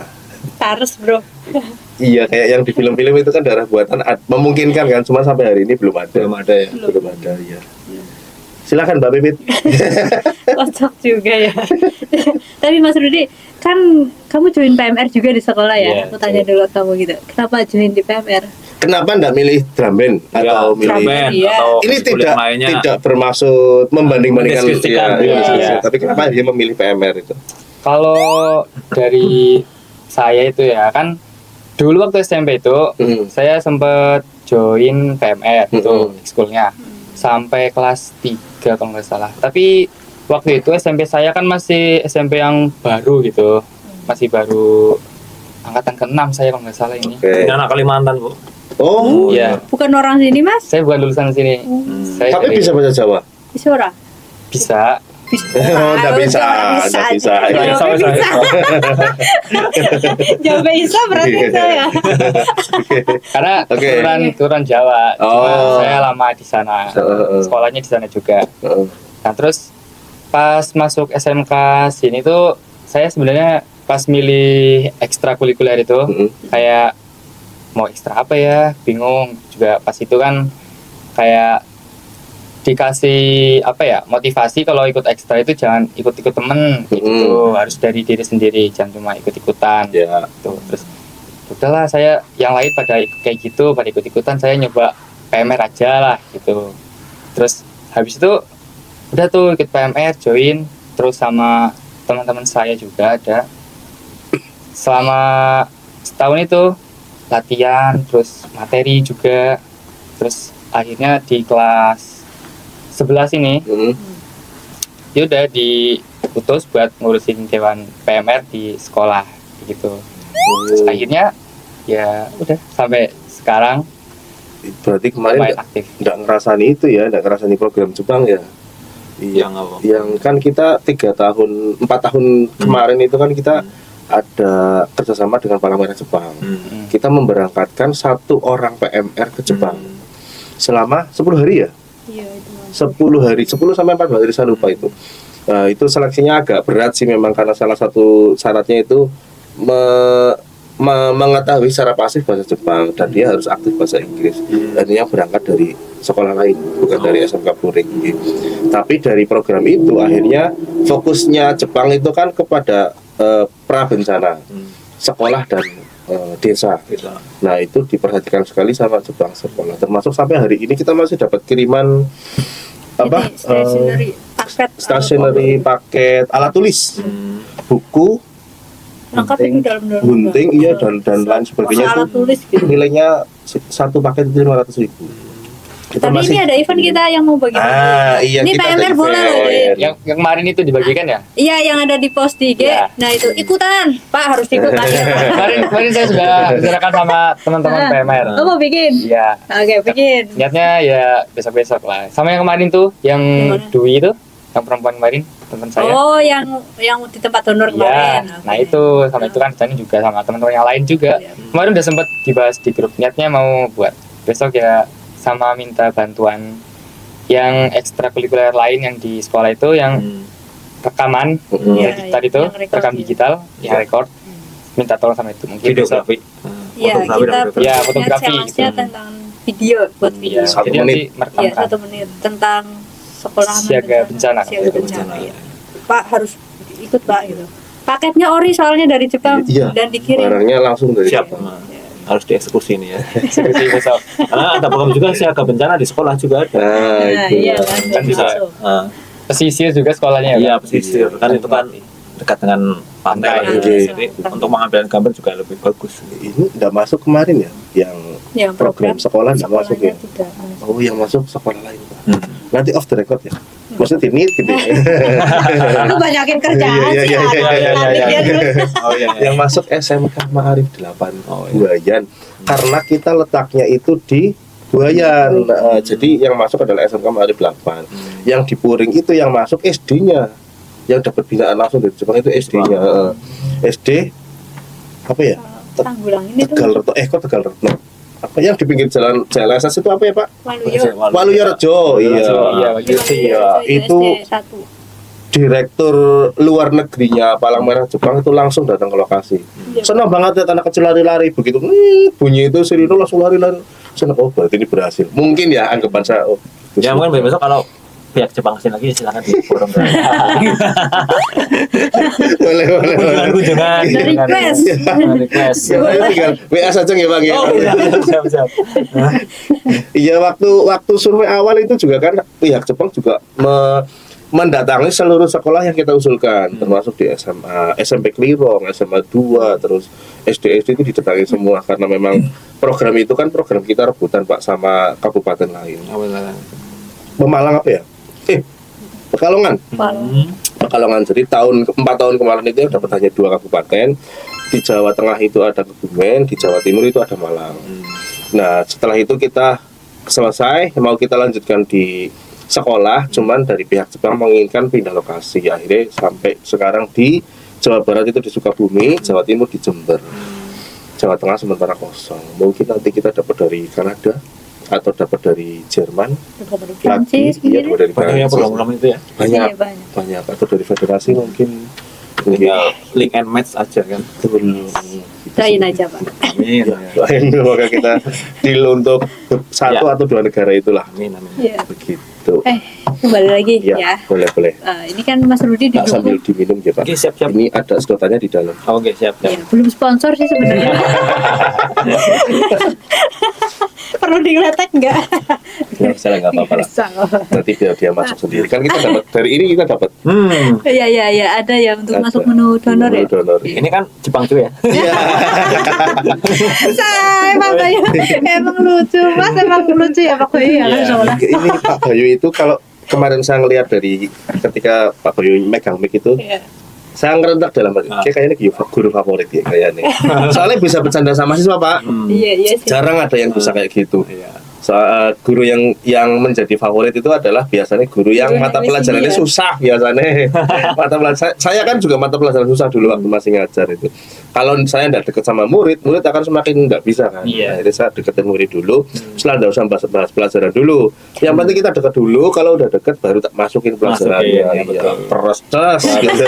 Harus bro. Iya kayak yang di film-film itu kan darah buatan memungkinkan kan, cuma sampai hari ini belum ada. Belum ada ya. Belum ada ya. Silakan Mbak Pipit. Kocok juga ya. Tapi Mas Rudi, kan kamu join PMR juga di sekolah ya? Iya. Aku tanya dulu ke kamu gitu. Kenapa join di PMR? Kenapa enggak milih drum band atau milih drum band Iya. atau ini ekskul tidak yang lainnya. tidak bermaksud membanding-bandingkan Mendiskusikan, ya, iya. tapi kenapa dia memilih PMR itu? Kalau dari saya itu ya kan, dulu waktu SMP itu saya sempat join PMR itu ekskulnya sampai kelas 3 kalau nggak salah. Tapi waktu itu SMP saya kan masih SMP yang baru gitu, masih baru angkatan ke-6 saya kalau nggak salah ini. Oke. Ini anak Kalimantan bu. Oh, Iya, Bukan orang sini Mas? saya bukan lulusan sini. Saya tapi dari- bisa bahasa Jawa? Isora? bisa. Oh, enggak bisa, enggak bisa. Jawabnya bisa. Jawabnya bisa berarti Iya. saya. Karena Oke. turunan Jawa. Cuma Oh. saya lama di sana. Sekolahnya di sana juga. Heeh. Nah terus pas masuk SMK sini tuh saya sebenarnya pas milih ekstrakurikuler itu kayak mau ekstra apa ya, bingung juga. Pas itu kan kayak dikasih apa ya, motivasi kalau ikut ekstra itu jangan ikut-ikut temen gitu, harus dari diri sendiri, jangan cuma ikut-ikutan Ya. gitu. Terus udahlah, saya yang lain pada kayak gitu, pada ikut-ikutan, saya nyoba PMR aja lah gitu. Terus habis itu udah tuh ikut PMR, join terus sama teman-teman saya juga ada. Selama setahun itu latihan, terus materi juga, terus akhirnya di kelas 11 ini ya udah diputus buat ngurusin dewan PMR di sekolah gitu. Terus akhirnya ya udah sampai sekarang Berarti kemarin lumayan aktif. enggak ngerasani itu ya, enggak ngerasani program Jepang ya. Iya. Yang apa? Yang kan kita 4 tahun kemarin itu kan kita ada kerjasama dengan Palang Merah Jepang. Kita memberangkatkan 1 orang PMR ke Jepang selama 10 hari ya. Iya, itu. 10 hari, 10 sampai 14 hari saya lupa itu. Itu seleksinya agak berat sih memang karena salah satu syaratnya itu mengetahui secara pasif bahasa Jepang dan dia harus aktif bahasa Inggris. Dan yang berangkat dari sekolah lain, bukan dari SMK Puring. Tapi dari program itu akhirnya fokusnya Jepang itu kan kepada pra bencana, sekolah dan desa. Nah itu diperhatikan sekali sama Jepang sekolah. Termasuk sampai hari ini kita masih dapat kiriman apa? Stationery paket alat tulis, buku, lengkap itu dalam gunting, iya dan lain sebagainya. alat Itu tulis gitu. nilainya satu paket itu 500.000. Kita Tapi ini ada event kita yang mau bagi-bagi. Iya, Ini kita PMR ada boleh loh, event. Dek. Yang kemarin itu dibagikan ya? Iya, yang ada di post di IG. Iya. Nah, itu ikutan. Pak harus ikutan ya. Pak. Kemarin saya sudah bicarakan sama teman-teman PMR. Lo mau bikin? Iya. Oke, bikin. Niatnya ya besok-besok lah. Sama yang kemarin tuh, yang Yang mana? Dwi itu, yang perempuan kemarin, teman saya. Oh, yang di tempat donor Iya, kemarin. nah Oke. itu sama itu kan rencana juga sama teman-teman yang lain juga. Iya. Kemarin udah sempat dibahas di grup. Niatnya mau buat besok ya sama minta bantuan yang ekstrakurikuler lain yang di sekolah itu yang rekaman Iya, digital itu yang record, rekam ya. digital yang record minta tolong sama itu mungkin besok. Videografi. Iya, Fotografi kita dan videografi. Ya, punya fotografi. challenge-nya tentang video buat video. Iya, Satu jadi menit. nanti merekam Iya, 1 menit tentang sekolah Siaga bencana. Siaga bencana. Iya. Pak harus ikut Pak gitu. Paketnya ori soalnya dari Jepang Iya. dan dikirim. Barangnya langsung dari Siap. Jepang. Nah, harus dieksekusi ini ya. Eksekusi besok. Karena ada program juga siaga bencana di sekolah juga ada. Nah, Nah, itu. iya kan, Kan bisa. masuk. Nah, Pesisir juga sekolahnya iya kan? pesisir kan itu kan dekat dengan pantai lah. Oke. Jadi untuk mengambil gambar juga lebih bagus. Ini tidak masuk kemarin ya, yang Yang program sekolah tidak masuk ya. sekolahnya tidak masuk. Oh, yang masuk sekolah lain Pak. Hmm. Nanti off the record ya. Maksudnya ini gitu ya. Lu banyakin kerjaan Iya, sih. iya, ada. iya, iya, Nanti iya, dia iya. terus. Oh iya. Yang masuk SMK Ma'arif 8 Oh, iya. Buayan. Karena kita letaknya itu di Buayan. Jadi yang masuk adalah SMK Ma'arif 8. Yang di Puring itu yang masuk SD-nya. Yang dapat binaan langsung dari Jepang itu SD-nya. SD apa ya? Tanggulang ini tuh Tegal Reto. Kok Tegal Retno? Apa yang di pinggir jalan JLSS itu apa ya, Pak? Waluyo. Waluyorejo. Iya. Iya, Iya, itu SD 1. direktur luar negerinya Palang Merah Jepang itu langsung datang ke lokasi. Iya. Senang banget ya anak kecil lari-lari begitu. Bunyi itu Sirino langsung lari-lari. Senang, oh berarti ini berhasil. Mungkin ya anggapan saya. Oh, Ya mungkin besok kalau pihak Jepang kesini lagi silakan di forum. boleh. Kunjungan. Dari request. Request. Ya, saya tinggal WA saja ya Bang ya. Oh, siap. Iya, waktu survei awal itu juga kan pihak Jepang juga mendatangi seluruh sekolah yang kita usulkan, termasuk di SMA, SMP Klirong, SMA 2, terus SD itu didatangi semua karena memang program itu kan program kita rebutan Pak sama kabupaten lain. Pemalang apa ya? Pekalongan. Pekalongan. Jadi 4 tahun kemarin itu yang dapat hanya 2 kabupaten. Di Jawa Tengah itu ada Kebumen, di Jawa Timur itu ada Malang. Nah, setelah itu kita selesai, mau kita lanjutkan di sekolah, cuman dari pihak Jepang menginginkan pindah lokasi. Akhirnya sampai sekarang di Jawa Barat itu di Sukabumi, Jawa Timur di Jember. Jawa Tengah sementara kosong. Mungkin nanti kita dapat dari Kanada atau dapat dari Jerman. Dapat dari Prancis Iya, gitu. dapat dari Banyak Prancis. program itu ya. Banyak, Iya, banyak. banyak. Atau dari federasi mungkin. Tinggal link and match aja kan. Doain aja Pak. Amin. Doain semoga kita deal untuk satu Ya. atau 2 negara itulah. Amin. Iya. Begitu. Kembali lagi Iya, ya. boleh. Ini kan Mas Rudi Pak, sambil didukung. diminum ya Pak. Oke, siap. Ini ada sedotannya di dalam. Oke, siap. Ya, belum sponsor sih sebenarnya. Perlu digeletek nggak? Saya nggak apa-apa lah. Bisa. Nanti biar dia masuk sendiri. Kan kita dapat dari ini kita dapat Iya, ada ya untuk Ada. masuk menu donor ya. Menu donor. Ini kan Jepang juga ya. Iya. Saya Pak Bayu emang lucu, Mas emang lucu ya Pak Bayu ya. Iya. Soalnya. Ini Pak Bayu itu kalau kemarin saya ngelihat dari ketika Pak Bayu megang mic itu, Iya. saya ngerentak dalam hati. Kayaknya guru favorit ya kayaknya. Soalnya bisa bercanda sama siswa Pak. Iya sih. Jarang ada yang bisa kayak gitu. Iya. Guru yang menjadi favorit itu adalah biasanya guru yang Guru mata yang pelajarannya ya. susah biasanya. Mata pelajaran saya kan juga mata pelajaran susah dulu waktu masih ngajar itu. Kalau saya tidak dekat sama murid akan semakin nggak bisa kan. Iya. Akhirnya saya deketin murid dulu, setelah nggak usah bahas pelajaran dulu. Yang penting kita dekat dulu, kalau udah deket baru tak masukin pelajarannya. Masukin, ya, Iya, betul. peres das gitu.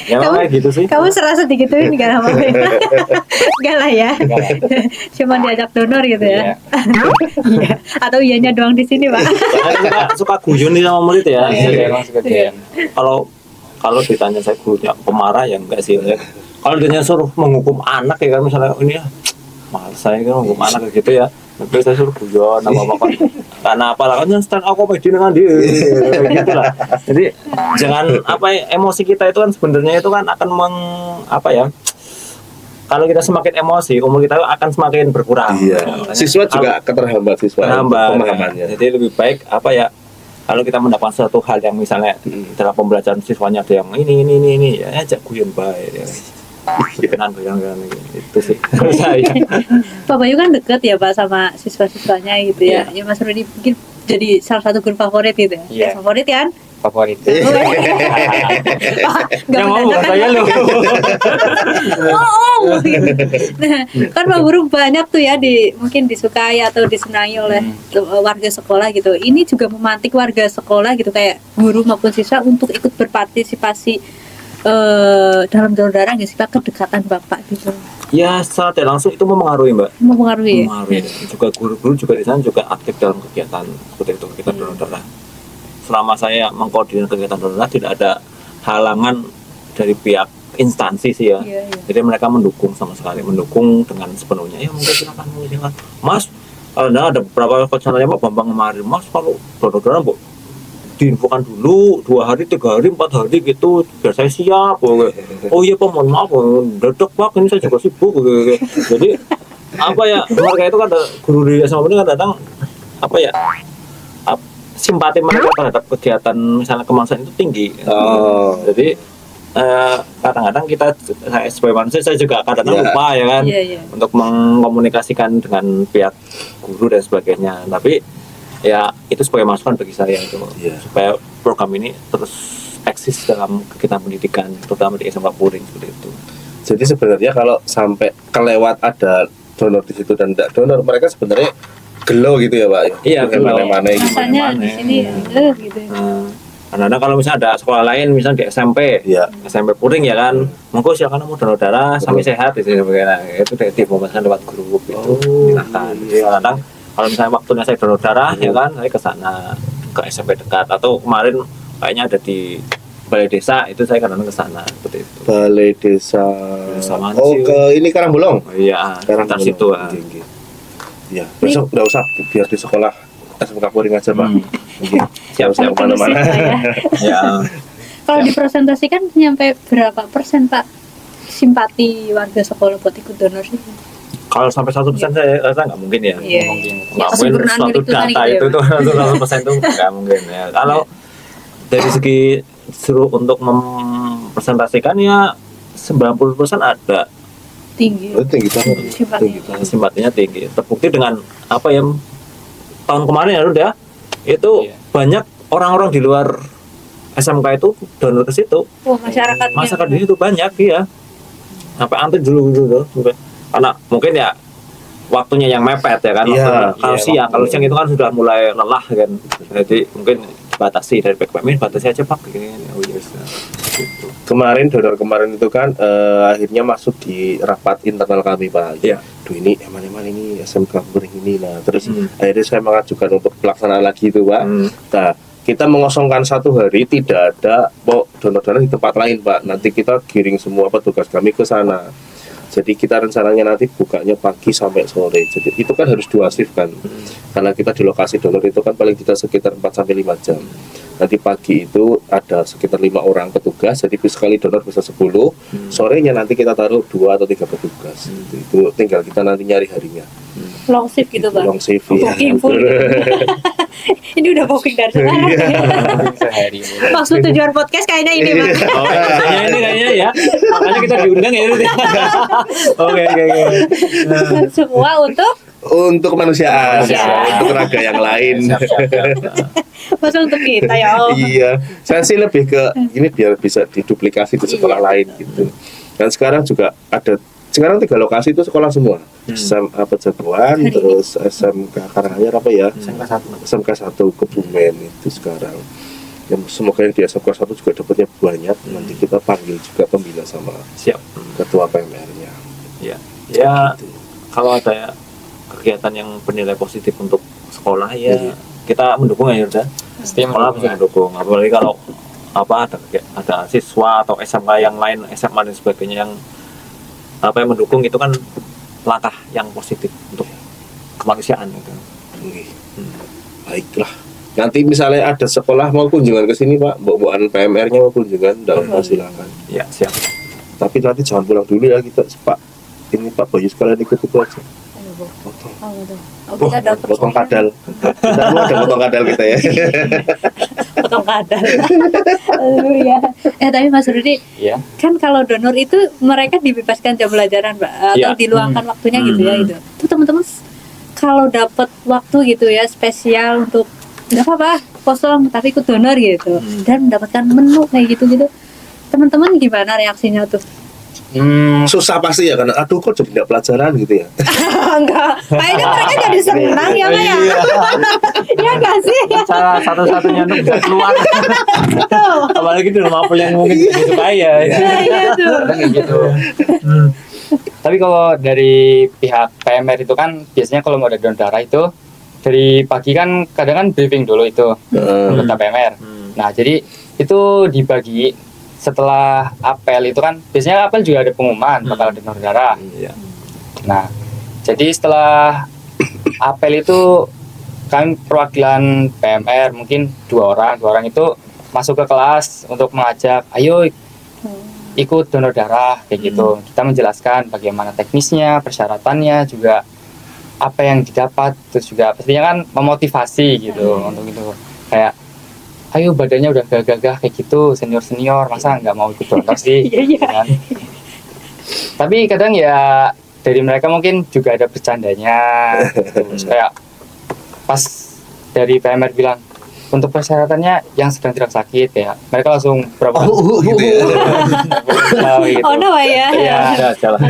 Ya kayak gitu sih. Kamu serasa digituin nggak sama Enggak lah ya. Cuma diajak donor gitu ya. Iya. Atau iyanya doang di sini, Pak. Saya suka guyon nih sama murid ya. Iya, emang suka Iya. Kalau ditanya saya gurunya pemarah ya enggak sih. Ya. Kalau ditanya suruh menghukum anak ya kan misalnya ini ya malas saya kan menghukum anak kayak gitu ya. Tapi saya suruh guyon apa kan. Karena apalah kan stand up komedi dengan dia gitu lah. Jadi jangan emosi kita itu kan sebenarnya itu kan akan kalau kita semakin emosi, umur kita akan semakin berkurang. Iya. Makanya Siswa juga keterhambat pemahamannya. jadi lebih baik kalau kita mendapatkan suatu hal yang misalnya dalam pembelajaran siswanya ada yang ini ya ajak guyon baik ya. Kenan itu sih. Saya. Pak Bayu kan deket ya Pak sama siswa-siswanya gitu ya. Ya Mas Rudi mungkin jadi salah satu guru favorit gitu ya. Iya. Favorit kan? Favorit. Yang mau bukan saya loh. Nah, kan Pak Guru banyak tuh ya mungkin disukai atau disenangi oleh warga sekolah gitu. Ini juga memantik warga sekolah gitu kayak guru maupun siswa untuk ikut berpartisipasi dalam donor darah nggak sih Pak, kedekatan Bapak gitu. Ya secara tidak langsung itu mempengaruhi Mbak. Mempengaruhi. Mempengaruhi. Juga guru-guru juga di sana juga aktif dalam kegiatan seperti itu kegiatan donor darah. Selama saya mengkoordinir kegiatan donor darah tidak ada halangan dari pihak instansi sih ya. Iya, iya. Jadi mereka mendukung sama sekali, mendukung dengan sepenuhnya. Ya mungkin silakan. Mas, ada beberapa pesanannya Pak Bambang kemarin. Mas kalau donor darah Bu diinfokan dulu 2 hari, 3 hari, 4 hari gitu biar saya siap. Oh iya Pak, mohon maaf, dadak Pak, ini saya juga sibuk. Jadi mereka itu kan guru di SMA ini kan datang simpati mereka terhadap kegiatan misalnya kemanusiaan itu tinggi. Jadi kadang-kadang saya sebagai manusia saya juga kadang-kadang lupa ya kan untuk mengkomunikasikan dengan pihak guru dan sebagainya. Tapi ya itu sebagai masukan bagi saya itu supaya program ini terus eksis dalam kegiatan pendidikan terutama di SMK Puring seperti itu. Jadi sebenarnya kalau sampai kelewat ada donor di situ dan tidak donor, mereka sebenarnya gelo gitu ya Pak. Iya, gelo. Mana-mana gitu. Rasanya di sini gitu. Karena kalau misalnya ada sekolah lain misalnya di SMP, SMP Puring ya kan, monggo silakan mau donor darah sampai sehat di sini begini. Itu diinformasikan lewat grup itu. Silahkan. Jadi kadang kalau misalnya waktunya saya donor darah ya kan, saya ke sana ke SMP dekat atau kemarin kayaknya ada di balai desa itu saya kadang ke sana seperti itu. Balai desa. Ke ini Karangbolong. Oh, iya, sekitar situ. Iya, besok nggak usah biar di sekolah SMK Puring aja Pak. Siap-siap kemana-mana. Ya. Kalau dipresentasikan nyampe berapa persen Pak simpati warga sekolah buat ikut donor sih? Kalau sampai 1% saya rasa nggak mungkin ya. Iya. Nggak mungkin suatu data itu 100% itu nggak mungkin ya. Kalau dari segi suruh untuk mempresentasikan ya 90% ada. Tinggi. Tinggi banget. Simpatinya tinggi. Terbukti dengan tahun kemarin ya udah itu banyak orang-orang di luar SMK itu donor ke situ. Oh, masyarakat di situ banyak ya. Sampai antri dulu. Karena mungkin ya waktunya yang mepet ya kan. Kalau siang itu kan sudah mulai lelah kan. Jadi mungkin batasi dari PKM batasi aja Pak gini. Gitu. Kemarin itu kan akhirnya masuk di rapat internal kami Pak. Duh ini emang ini SMK Puring ini. Nah terus akhirnya saya mengajukan untuk pelaksanaan lagi itu Pak. Nah kita mengosongkan 1 hari tidak ada donor darah di tempat lain Pak. Nanti kita giring semua petugas kami ke sana. Jadi kita rencananya nanti bukanya pagi sampai sore. Jadi itu kan harus 2 shift kan. Karena kita di lokasi donor itu kan paling tidak sekitar 4 sampai 5 jam. Nanti pagi itu ada sekitar 5 orang petugas. Jadi sekali donor bisa 10. Sorenya nanti kita taruh 2 atau 3 petugas. Itu tinggal kita nanti nyari harinya. Long shift gitu Pak. Long shift. Booking full. Ini udah booking dari sekarang. Sehari. Maksud tujuan podcast kayaknya ini Pak. Ini kayaknya ya. Makanya kita diundang ya. Oke. Semua untuk untuk kemanusiaan, Kemanusiaan. untuk raga yang lain. Masa untuk kita ya Allah. Iya, saya sih lebih ke ini biar bisa diduplikasi di sekolah lain gitu. Dan sekarang juga ada, sekarang 3 lokasi itu sekolah semua. SMA Pejagoan, terus SMK Karanganyar apa ya? SMK 1 Kebumen itu sekarang. Ya, semoga yang di SMK 1 juga dapatnya banyak. Nanti kita panggil juga pembina sama Siap. ketua PMR-nya. Ya. Ya, kalau ada kegiatan yang bernilai positif untuk sekolah ya kita mendukung ya udah. Pasti Sekolah bisa mendukung. Apalagi kalau ada siswa atau SMK yang lain, SMA dan sebagainya yang yang mendukung, itu kan langkah yang positif untuk kemanusiaan gitu. Oke. Baiklah. Nanti misalnya ada sekolah mau kunjungan ke sini Pak, bawa-bawaan PMR-nya mau kunjungan, silakan. Ya, siap. Tapi nanti jangan pulang dulu ya kita, Pak. Ini Pak Bayu sekalian ikut itu aja. Potong. Kita dapat Potong kadal. Kita mau ada potong kadal kita ya. potong kadal. Aduh ya. Tapi Mas Rudi, Iya. kan kalau donor itu mereka dibebaskan jam pelajaran, Pak, atau Iya. diluangkan waktunya gitu ya itu. Tuh teman-teman kalau dapat waktu gitu ya spesial untuk nggak apa-apa kosong tapi ikut donor gitu dan mendapatkan menu kayak gitu. Teman-teman gimana reaksinya tuh? Susah pasti ya karena aduh kok jadi nggak pelajaran gitu ya. Enggak, kayaknya mereka jadi senang ya Pak ya. Ya enggak sih? Cara satu-satunya untuk bisa keluar. Tuh. Apalagi di rumah yang mungkin disukai ya. Nah, iya tuh. Kadang kayak gitu. Tapi kalau dari pihak PMR itu kan biasanya kalau mau ada donor darah itu dari pagi kan kadang kan briefing dulu itu anggota PMR. Nah jadi itu dibagi setelah apel itu kan biasanya apel juga ada pengumuman bakal ada donor darah. Iya. Nah jadi setelah apel itu kan perwakilan PMR mungkin dua orang itu masuk ke kelas untuk mengajak ayo ikut donor darah kayak gitu. Kita menjelaskan bagaimana teknisnya, persyaratannya, juga apa yang didapat, terus juga pastinya kan memotivasi gitu untuk itu. Kayak ayo badannya udah gagah-gagah kayak gitu, senior masa nggak mau ikut donor sih? Iya. Gitu kan. Tapi kadang ya dari mereka mungkin juga ada bercandanya gitu. Terus kayak pas dari PMR bilang untuk persyaratannya yang sedang tidak sakit ya mereka langsung berapa gitu ya. gitu. Oh no ya. Iya. Ada jalan.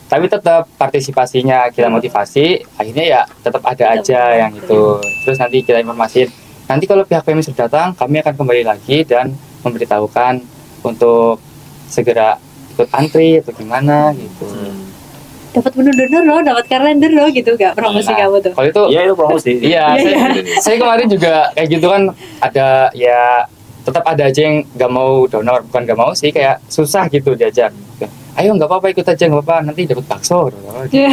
Tapi tetap partisipasinya kita motivasi, akhirnya ya tetap ada aja yang itu. Terus nanti kita informasiin, nanti kalau pihak PMI sudah datang, kami akan kembali lagi dan memberitahukan untuk segera ikut antri atau gimana gitu. Dapat menu donor loh, dapat kalender loh gitu, gak promosi Nah, kamu tuh. kalau itu Iya, itu promosi. iya, saya kemarin juga kayak gitu kan ada ya tetap ada aja yang nggak mau donor, bukan nggak mau sih kayak susah gitu diajak. Ayo nggak apa-apa ikut aja nggak apa-apa nanti dapat bakso, Iya.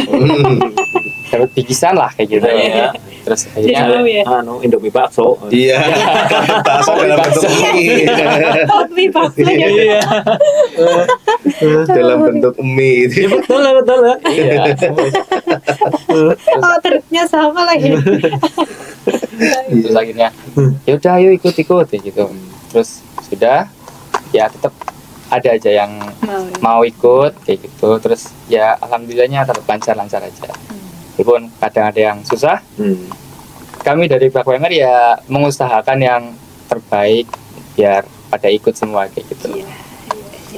dapat bikisan lah kayak gitu. Iya. Terus Jadi akhirnya mau ya. Indomie bakso. Iya. Bakso dalam bentuk mie. Kopi bakso ya. Iya. Dalam bentuk mie itu. Betul. iya. Oh ternyata sama lagi. Terus akhirnya ya udah ayo ikut kayak gitu. Terus sudah ya tetap ada aja yang mau ikut kayak gitu. Terus ya alhamdulillahnya tetap lancar aja. Walaupun kadang ada yang susah, kami dari pihak PMR ya mengusahakan yang terbaik biar pada ikut semua kayak gitu. Iya,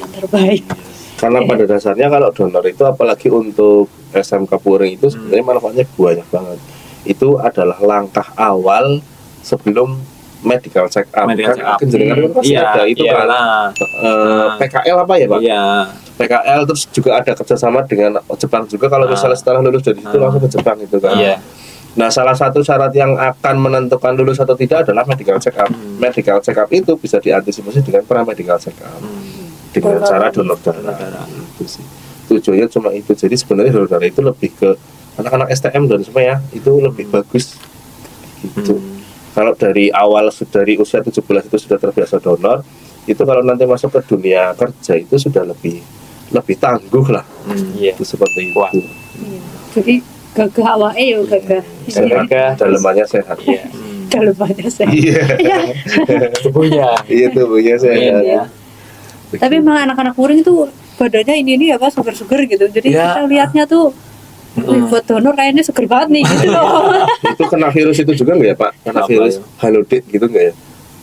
yang terbaik. Karena pada dasarnya kalau donor itu apalagi untuk SMK Puring itu sebenarnya manfaatnya banyak banget. Itu adalah langkah awal sebelum medical check up. Medical check up. Jenengan kan pasti ada itu kan. PKL apa ya Pak? Iya. PKL terus juga ada kerjasama dengan Jepang juga kalau misalnya setelah lulus dari situ langsung ke Jepang gitu kan. Iya. Nah salah satu syarat yang akan menentukan lulus atau tidak adalah medical check up. Medical check up itu bisa diantisipasi dengan medical check up dengan cara donor darah. Itu sih tujuannya cuma itu. Jadi sebenarnya donor darah itu lebih ke anak-anak STM dan semua ya itu lebih bagus gitu. Kalau dari awal dari usia 17 itu sudah terbiasa donor, itu kalau nanti masuk ke dunia kerja itu sudah lebih tangguh lah. Iya. Itu seperti Wah. itu. Jadi gagah awake yo gagah. Sehat, dalamannya sehat. Iya. Dalamannya sehat. Iya. Tubuhnya. Iya tubuhnya sehat. Iya. Tapi emang anak-anak Puring itu badannya ini ya Pak, suger-suger gitu. Jadi Iya. kita lihatnya tuh Wih, buat donor kayaknya seger banget nih gitu loh. Itu kena virus itu juga nggak ya Pak? Kena Apa virus ya? halodet gitu nggak ya?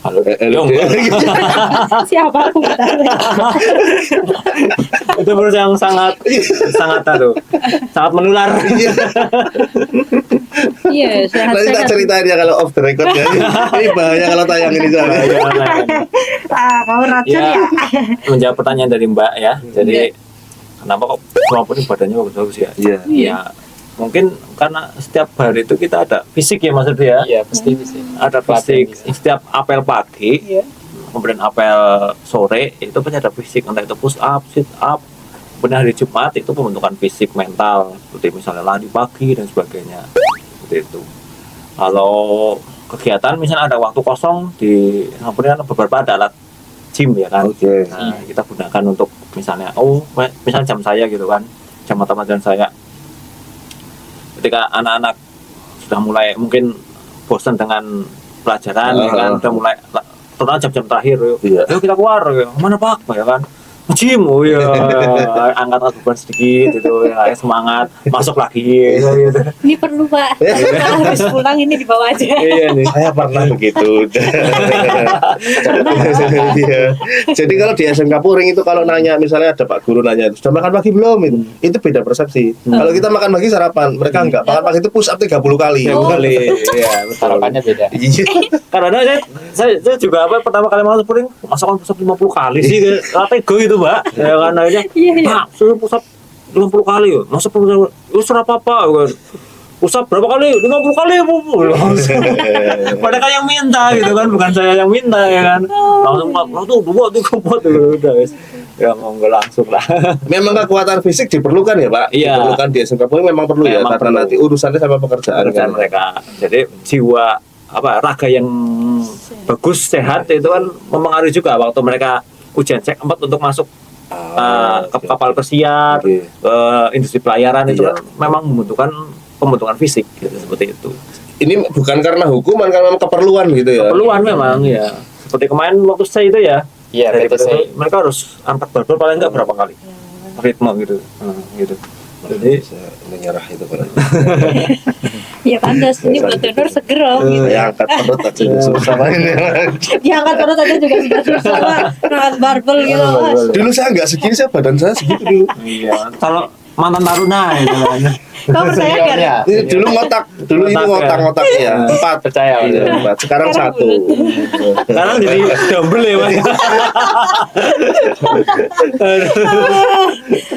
Halo, Halodet. Siapa aku nggak tahu. itu virus yang sangat sangat menular. Iya, Nanti tak sehat-sehat. ceritain ya kalau off the record ya. Ini bahaya kalau tayang ini sana. Kamu racun Ya, ya? menjawab pertanyaan dari Mbak ya. Jadi kenapa kok walaupun badannya bagus-bagus ya? Iya. Iya. Mungkin karena setiap hari itu kita ada fisik ya Mas Rudi ya. Iya, pasti sih. Ada fisik setiap apel pagi, Iya. kemudian apel sore itu pasti ada fisik, entah itu push up, sit up. Kemudian hari Jumat itu pembentukan fisik mental, seperti misalnya lari pagi dan sebagainya. Seperti itu. Kalau kegiatan misalnya ada waktu kosong di kemudian beberapa ada alat gym ya kan. Oke. Nah, kita gunakan untuk misalnya misalnya jam saya gitu kan, jam mata-mata saya. Ketika anak-anak sudah mulai mungkin bosan dengan pelajaran ya kan, udah mulai terutama jam-jam terakhir yuk. Iya. Yuk kita keluar ya. Mana Pak? Ya kan. Gym, oh ya, angkat beban sedikit gitu ya, semangat, masuk lagi gitu. Ini perlu Pak. Kalau habis pulang ini dibawa aja. Iya nih. Saya pernah begitu. Iya. Jadi kalau di SMK Puring itu kalau nanya misalnya ada Pak Guru nanya sudah makan pagi belum itu beda persepsi. Kalau kita makan pagi sarapan, mereka enggak. Makan pagi itu push up 30 kali. Tiap kali, iya betul. Sarapannya beda. Iya. Karena saya juga apa pertama kali masuk puring masakan pusat 50 kali sih ratego gitu Mbak ya kan akhirnya Iya, iya. Pak suruh pusat 50 kali ya masa pusat usah apa-apa kan pusat berapa kali 50 kali Bu padahal yang minta gitu kan bukan saya yang minta ya kan langsung Pak tuh 2 3 4 udah wis ya monggo langsung lah. Memang kekuatan fisik diperlukan ya Pak. Iya. Diperlukan di SMK Puring memang perlu ya Memang karena perlu. nanti urusannya sama pekerjaan Pekerjaan kan. mereka jadi jiwa raga yang bagus sehat itu kan mempengaruhi juga waktu mereka ujian cek 4 untuk masuk Oke. kapal pesiar, Oke. industri pelayaran itu Iya. kan memang membutuhkan pembentukan fisik gitu, seperti itu. Ini bukan karena hukuman karena memang keperluan gitu ya. Keperluan memang ya. Seperti kemarin waktu saya itu ya. Iya, dari betul, PTP, mereka harus angkat barbel paling enggak berapa kali. Ritme gitu. Gitu. Jadi Saya menyerah itu Pak. Ya pantas ini buat donor seger om gitu. Ya angkat perut aja susah ini. Diangkat terus aja juga sudah susah Pak. Angkat barbel gitu. Dulu saya nggak segini, saya badan saya segitu dulu. iya, kalau mantan taruna gitu kan. Kau percaya nggak? Seniornya. Ini dulu ngotak, dulu ini ngotak-ngotak ya. 4 Percaya, Iya, 4. Sekarang Sekarang 1. Sekarang jadi double ya Mas.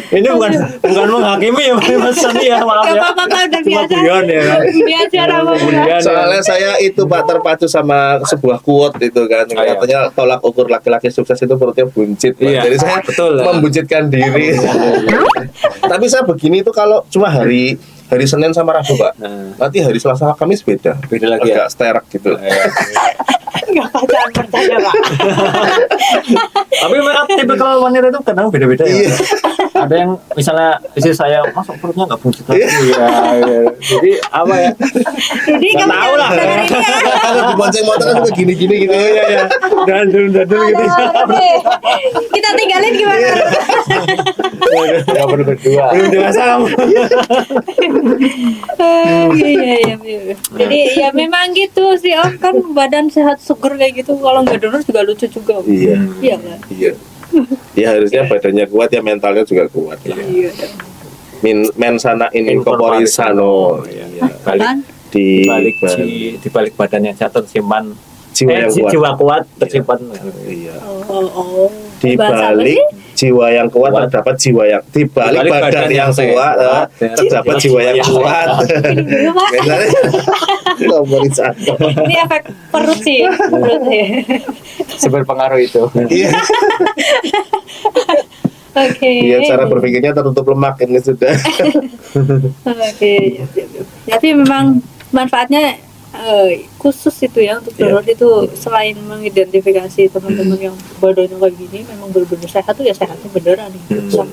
Ini bukan menghakimi ya Mas Sani ya maaf Gak ya. apa-apa Pak, udah Cuma biasa. guyon ya. Biasa Rama. Guyon ya. Soalnya saya itu Pak terpacu sama sebuah quote itu kan. iya. Katanya tolak ukur laki-laki sukses itu perutnya buncit. Pak. Iya, Jadi saya betul, ya. membuncitkan diri. Tapi saya begini itu kalau cuma hari Senin sama Rabu Pak. Nah. Nanti hari Selasa Kamis beda. Beda lagi ya? Agak sterak gitu. Gak pacaran percaya Pak. Tapi mereka tipikal wanita itu kadang beda-beda ya. Iya. Ada yang misalnya istri saya masuk perutnya nggak buncit lagi ya. Jadi apa ya? Rudi Nggak kamu tahu lah. jangan dengar ini ya. Kalau dibonceng motor kan juga gini-gini gitu. Iya ya. Dandul gitu. Aduh, Rudi. Kita tinggalin gimana? Nggak perlu berdua. Belum dewasa kamu. Iya. Jadi ya memang gitu sih om kan badan sehat seger kayak gitu kalau nggak donor juga lucu juga. Om. Iya. Iya kan. Iya. Ya harusnya badannya kuat ya mentalnya juga kuat. Iya. Men sana in corpore sano. Iya. Iya. Kan? Di Di balik badan yang sehat tersimpan jiwa yang kuat. jiwa kuat tersimpan. Iya. Oh. Di Bahasa apa balik sih? jiwa yang kuat Kuat. terdapat jiwa yang di balik badan yang kuat terdapat jiwa yang kuat. Dulu, Mas. Corpore sano. Ini efek perut sih. Perut ya. Seberpengaruh itu. Iya. Oke. Iya, cara berpikirnya tertutup lemak ini sudah. Oke. Tapi memang manfaatnya khusus itu ya untuk donor itu selain mengidentifikasi teman-teman yang badannya kayak gini memang benar-benar sehat tuh ya sehatnya beneran gitu.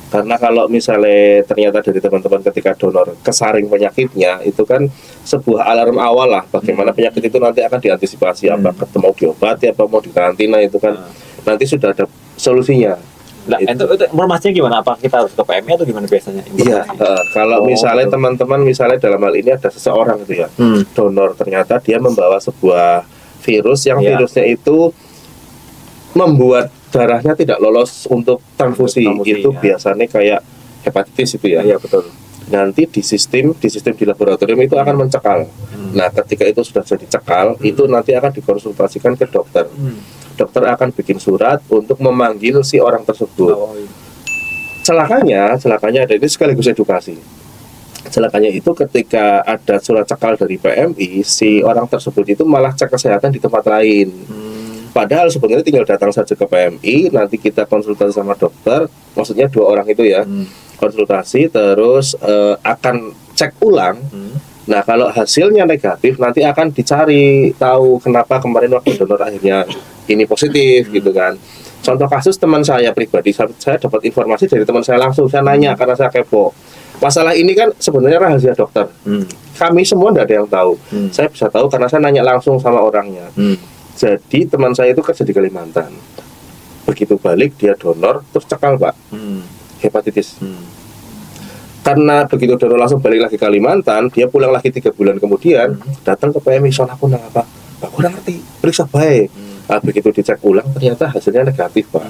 Karena kalau misalnya ternyata dari teman-teman ketika donor kesaring penyakitnya itu kan sebuah alarm awal lah bagaimana penyakit itu nanti akan diantisipasi apa ketemu diobati apa mau dikarantina itu kan nanti sudah ada solusinya. Nah, itu informasinya gimana? Apa kita harus ke PMI atau gimana biasanya? Iya, kalau misalnya teman-teman misalnya dalam hal ini ada seseorang gitu ya, donor, ternyata dia membawa sebuah virus yang virusnya itu membuat darahnya tidak lolos untuk transfusi. Itu biasanya kayak hepatitis itu ya. Iya, betul. Nanti di sistem di laboratorium itu akan mencekal. Nah, ketika itu sudah jadi cekal, itu nanti akan dikonsultasikan ke dokter. Dokter akan bikin surat untuk memanggil si orang tersebut. Celakanya ada itu sekaligus edukasi. Celakanya itu ketika ada surat cekal dari PMI, si orang tersebut itu malah cek kesehatan di tempat lain. Padahal sebenarnya tinggal datang saja ke PMI, nanti kita konsultasi sama dokter, maksudnya 2 orang itu ya, konsultasi terus akan cek ulang. Nah, kalau hasilnya negatif, nanti akan dicari tahu kenapa kemarin waktu donor akhirnya ini positif gitu kan. Contoh kasus teman saya pribadi, saya dapat informasi dari teman saya langsung, saya nanya karena saya kepo. Masalah ini kan sebenarnya rahasia dokter. Kami semua tidak ada yang tahu. Saya bisa tahu karena saya nanya langsung sama orangnya. Jadi teman saya itu kerja di Kalimantan. Begitu balik dia donor, terus cekal Pak, hepatitis. Karena begitu donor langsung balik lagi ke Kalimantan, dia pulang lagi 3 bulan kemudian, datang ke PMI, soal aku apa? Pak, kurang ngerti, periksa baik. Nah, begitu dicek ulang, ternyata hasilnya negatif Pak.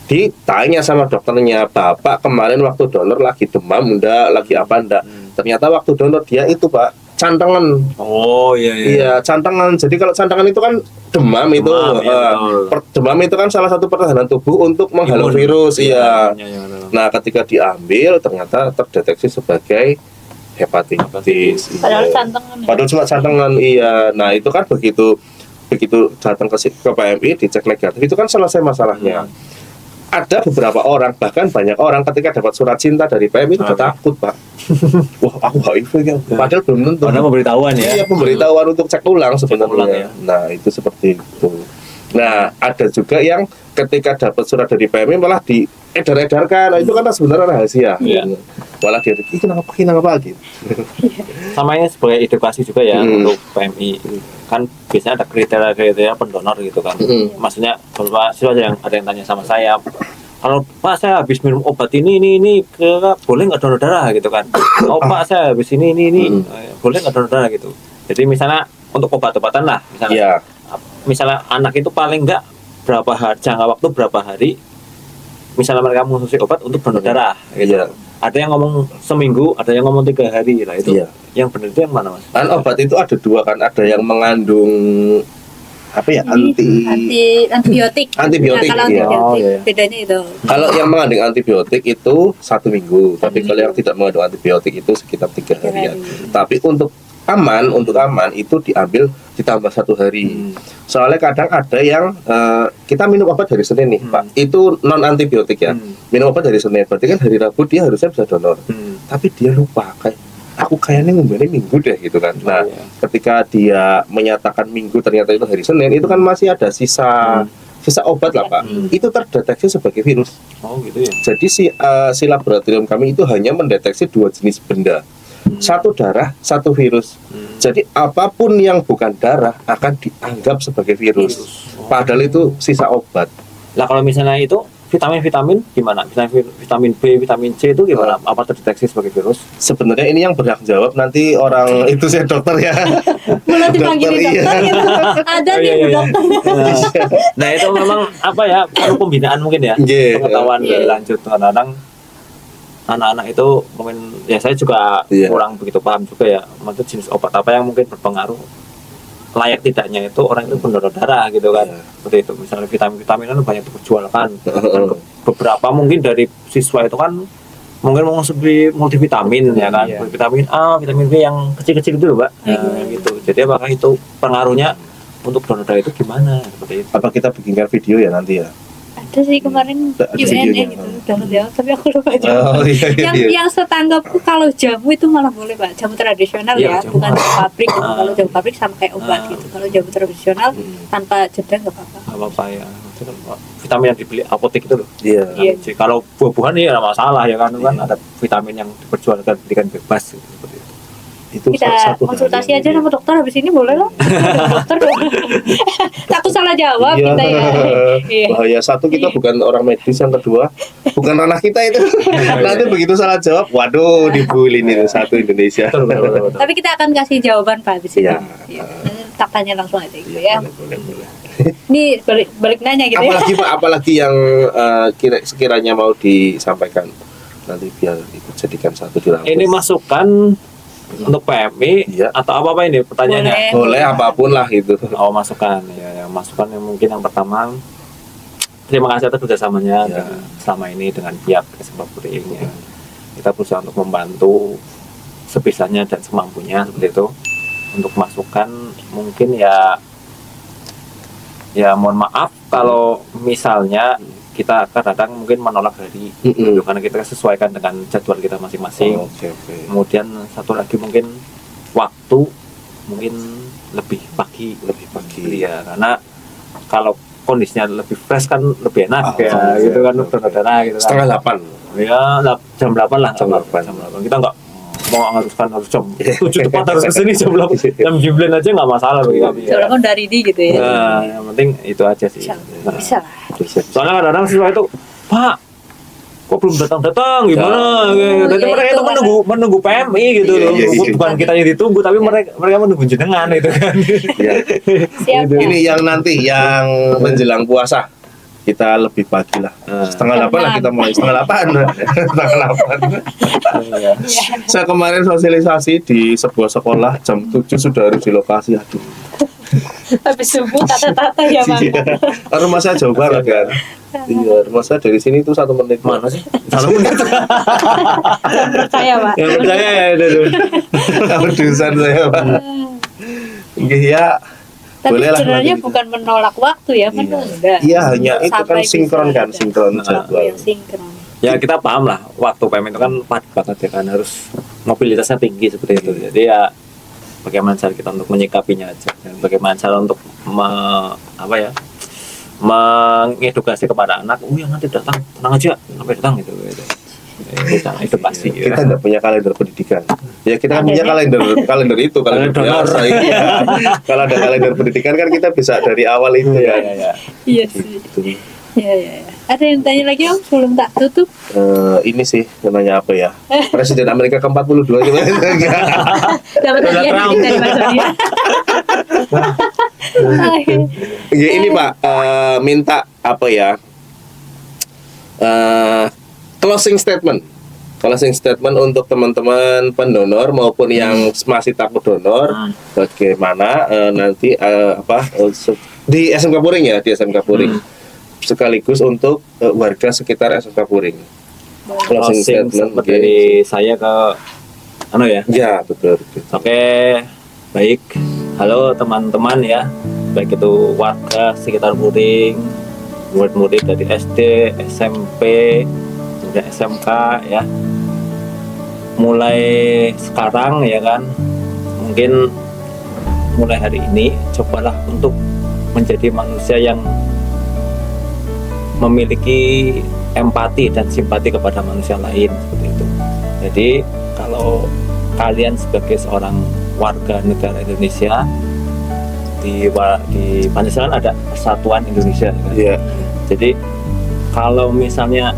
Ditanya sama dokternya, Bapak kemarin waktu donor lagi demam enggak, lagi apa enggak? Ternyata waktu donor dia itu Pak, cantengan. Oh iya. Iya, cantengan. Jadi kalau cantengan itu kan demam itu, demam itu kan salah satu pertahanan tubuh untuk menghalau virus. Iya. Nah, ketika diambil ternyata terdeteksi sebagai hepatitis. Padahal cantengan. Padahal cuma cantengan. Iya. Nah, itu kan begitu datang ke PMI dicek negatif itu kan selesai masalahnya. Ada beberapa orang, bahkan banyak orang ketika dapat surat cinta dari PMI itu udah takut Pak. Wah, aku HIV kan. Padahal belum tentu. Karena pemberitahuan ya. Iya, pemberitahuan untuk cek ulang sebenarnya. Ya. Nah, itu seperti itu. Nah, ada juga yang ketika dapat surat dari PMI malah diedar-edarkan. Nah, itu kan sebenarnya rahasia. Iya. Malah dia kenapa gitu. Sama ini sebagai edukasi juga ya untuk PMI. Kan biasanya ada kriteria pendonor gitu kan. Maksudnya beberapa siswa ada yang tanya sama saya, kalau Pak saya habis minum obat ini boleh nggak donor darah gitu kan? Oh Pak saya habis ini boleh nggak donor darah gitu? Jadi misalnya untuk obat-obatan lah, misalnya anak itu paling nggak jangka waktu berapa hari, misalnya mereka mengonsumsi obat untuk donor darah gitu. Ada yang ngomong seminggu, ada yang ngomong 3 hari lah itu. Yang benar itu yang mana Mas? Kan obat itu ada 2 kan, ada yang mengandung apa ya, antibiotik. Antibiotik. Nah, kalau antibiotik bedanya itu. Kalau yang mengandung antibiotik itu 1 minggu, tapi kalau yang tidak mengandung antibiotik itu sekitar 3 harian. Tapi untuk aman itu diambil ditambah 1 hari. Soalnya kadang ada yang kita minum obat hari Senin nih Pak, itu non antibiotik ya. Minum obat hari Senin, berarti kan hari Rabu dia harusnya bisa donor. Tapi dia lupa, aku kayaknya ngomongnya Minggu deh gitu kan. Nah, ketika dia menyatakan Minggu ternyata itu hari Senin, itu kan masih ada sisa obat lah Pak. Itu terdeteksi sebagai virus. Oh gitu ya. Jadi si laboratorium kami itu hanya mendeteksi 2 jenis benda. 1 darah, 1 virus. Jadi apapun yang bukan darah akan dianggap sebagai virus. Padahal itu sisa obat. Lah kalau misalnya itu vitamin gimana? Vitamin B, vitamin C itu gimana? Apa terdeteksi sebagai virus? Sebenarnya ini yang berhak jawab nanti orang itu saya dokter ya. Mulai dipanggil dokter gitu. Ada nih dokternya. Nah itu memang apa ya, perlu pembinaan mungkin ya, pengetahuan lebih lanjut. Kadang-kadang anak-anak itu mungkin ya saya juga kurang begitu paham juga ya, maksud jenis obat apa yang mungkin berpengaruh layak tidaknya itu orang itu pendonor darah gitu kan. Seperti itu, misalnya vitamin kan banyak diperjualkan. Beberapa mungkin dari siswa itu kan mungkin mengonsumsi multivitamin ya kan, vitamin A, vitamin B yang kecil-kecil itu loh Pak. Gitu. Jadi apakah itu pengaruhnya untuk donor darah itu gimana seperti itu? Apa kita bikinkan video ya nanti ya? Ada sih kemarin UNA gitu donor darah, tapi aku lupa juga. Yang setanggapku kalau jamu itu malah boleh Pak, jamu tradisional ya, bukan jamu pabrik. Kalau jamu pabrik sama kayak obat gitu. Kalau jamu tradisional tanpa jeda nggak apa-apa. Nggak apa-apa ya. Vitamin yang dibeli apotek itu loh. Kalau buah-buahan ya nggak masalah ya kan, ada vitamin yang diperjualkan berikan bebas gitu, seperti itu. Itu Kita satu hal konsultasi yang aja sama dokter habis ini boleh loh. Dokter takut salah jawab Iya. kita ya. Iya. Bahaya, satu kita bukan orang medis, yang kedua bukan ranah kita itu. Nanti begitu salah jawab, waduh dibully nih satu Indonesia. Betul, betul, betul, betul. Tapi kita akan kasih jawaban Pak di sini. Iya. Iya. Tak tanya langsung aja gitu ya. Boleh. Ini balik nanya gitu ya. Apalagi Pak, apalagi yang sekiranya mau disampaikan nanti biar ikut jadikan satu di Lampus. Ini masukan untuk PMI Iya. atau apa ini pertanyaannya? Boleh apapun lah itu. Oh, masukan ya, masukan yang mungkin yang pertama, terima kasih atas kerjasamanya Ya. selama ini dengan pihak SMK Puring ya. Kita berusaha untuk membantu sebisanya dan semampunya seperti itu. Untuk masukan mungkin ya mohon maaf kalau misalnya kita kadang mungkin menolak dari Mm-mm. karena kita sesuaikan dengan jadwal kita masing-masing. Oke. Kemudian satu lagi mungkin waktu mungkin lebih pagi ya, karena kalau kondisinya lebih fresh kan lebih enak ya gitu kan, donor-donor gitu kan. 7:30. Ya jam 8 lah. Jam 8. Kita nggak mau haruskan harus jam 7 tepat harus kesini jam 8. Jam 9 aja nggak masalah bagi kami ya. Soalnya kan dari di gitu ya. Nah, yang penting itu aja sih. Bisa lah. Soalnya kadang-kadang siswa itu, Pak, kok belum datang gimana? Jadi ya mereka itu itu menunggu PMI gitu Iya, loh. iya, iya. Bukan kita yang ditunggu, tapi mereka menunggu jenengan itu kan. Ya. Siap. Pak. Ini yang nanti yang menjelang puasa kita lebih pagi lah. 7:30 lah kita mulai 7:30. 7:30. Iya. Saya kemarin sosialisasi di sebuah sekolah jam 7 sudah harus di lokasi. Aduh. Habis subuh tata-tata ya Bang. Iya. Rumah saya jauh banget kan. Iya, rumah saya dari sini tuh 1 menit. Mana sih? 1 menit. Percaya Pak. Ya percaya ya itu. Urusan saya, Pak. Nggih ya. Tapi Boleh lah sebenarnya nanti. bukan menolak waktu ya, menunda. Iya, hanya itu kan Sampai sinkron bisa kan, ada. sinkron Waktu jadwal. yang sinkron. Ya kita paham lah, waktu PMI itu kan padat banget ya kan, harus mobilitasnya tinggi seperti itu. Jadi ya bagaimana cara kita untuk menyikapinya aja, dan bagaimana cara untuk mengedukasi kepada anak, oh ya nanti datang, tenang aja, sampai datang gitu. Itu pasti. Kita nggak punya kalender pendidikan. Ya kita kan Ada punya ya? kalender itu, kalender Kalender biasa. Iya. Kalau ada kalender pendidikan kan kita bisa dari awal itu ya. Iya sih. Gitu. Iya. Ada yang tanya lagi Om sebelum tak tutup? Ini sih namanya apa ya? Presiden Amerika ke-42 gimana? Dapat Donald hadiah Trump. dikit dari Mas Doni. Ya, ini Pak, minta apa ya? Closing statement untuk teman-teman pendonor maupun yang masih takut donor, bagaimana nanti di SMK Puring ya, di SMK Puring, sekaligus untuk warga sekitar SMK Puring. Closing statement statement dari saya ke ya. Ya betul. Oke, baik. Halo teman-teman ya, baik itu warga sekitar Puring, murid-murid dari SD, SMP, kemudian SMK ya. Mulai sekarang ya kan, mungkin mulai hari ini cobalah untuk menjadi manusia yang memiliki empati dan simpati kepada manusia lain seperti itu. Jadi kalau kalian sebagai seorang warga negara Indonesia, di Pancasila ada Persatuan Indonesia kan? Iya. Jadi kalau misalnya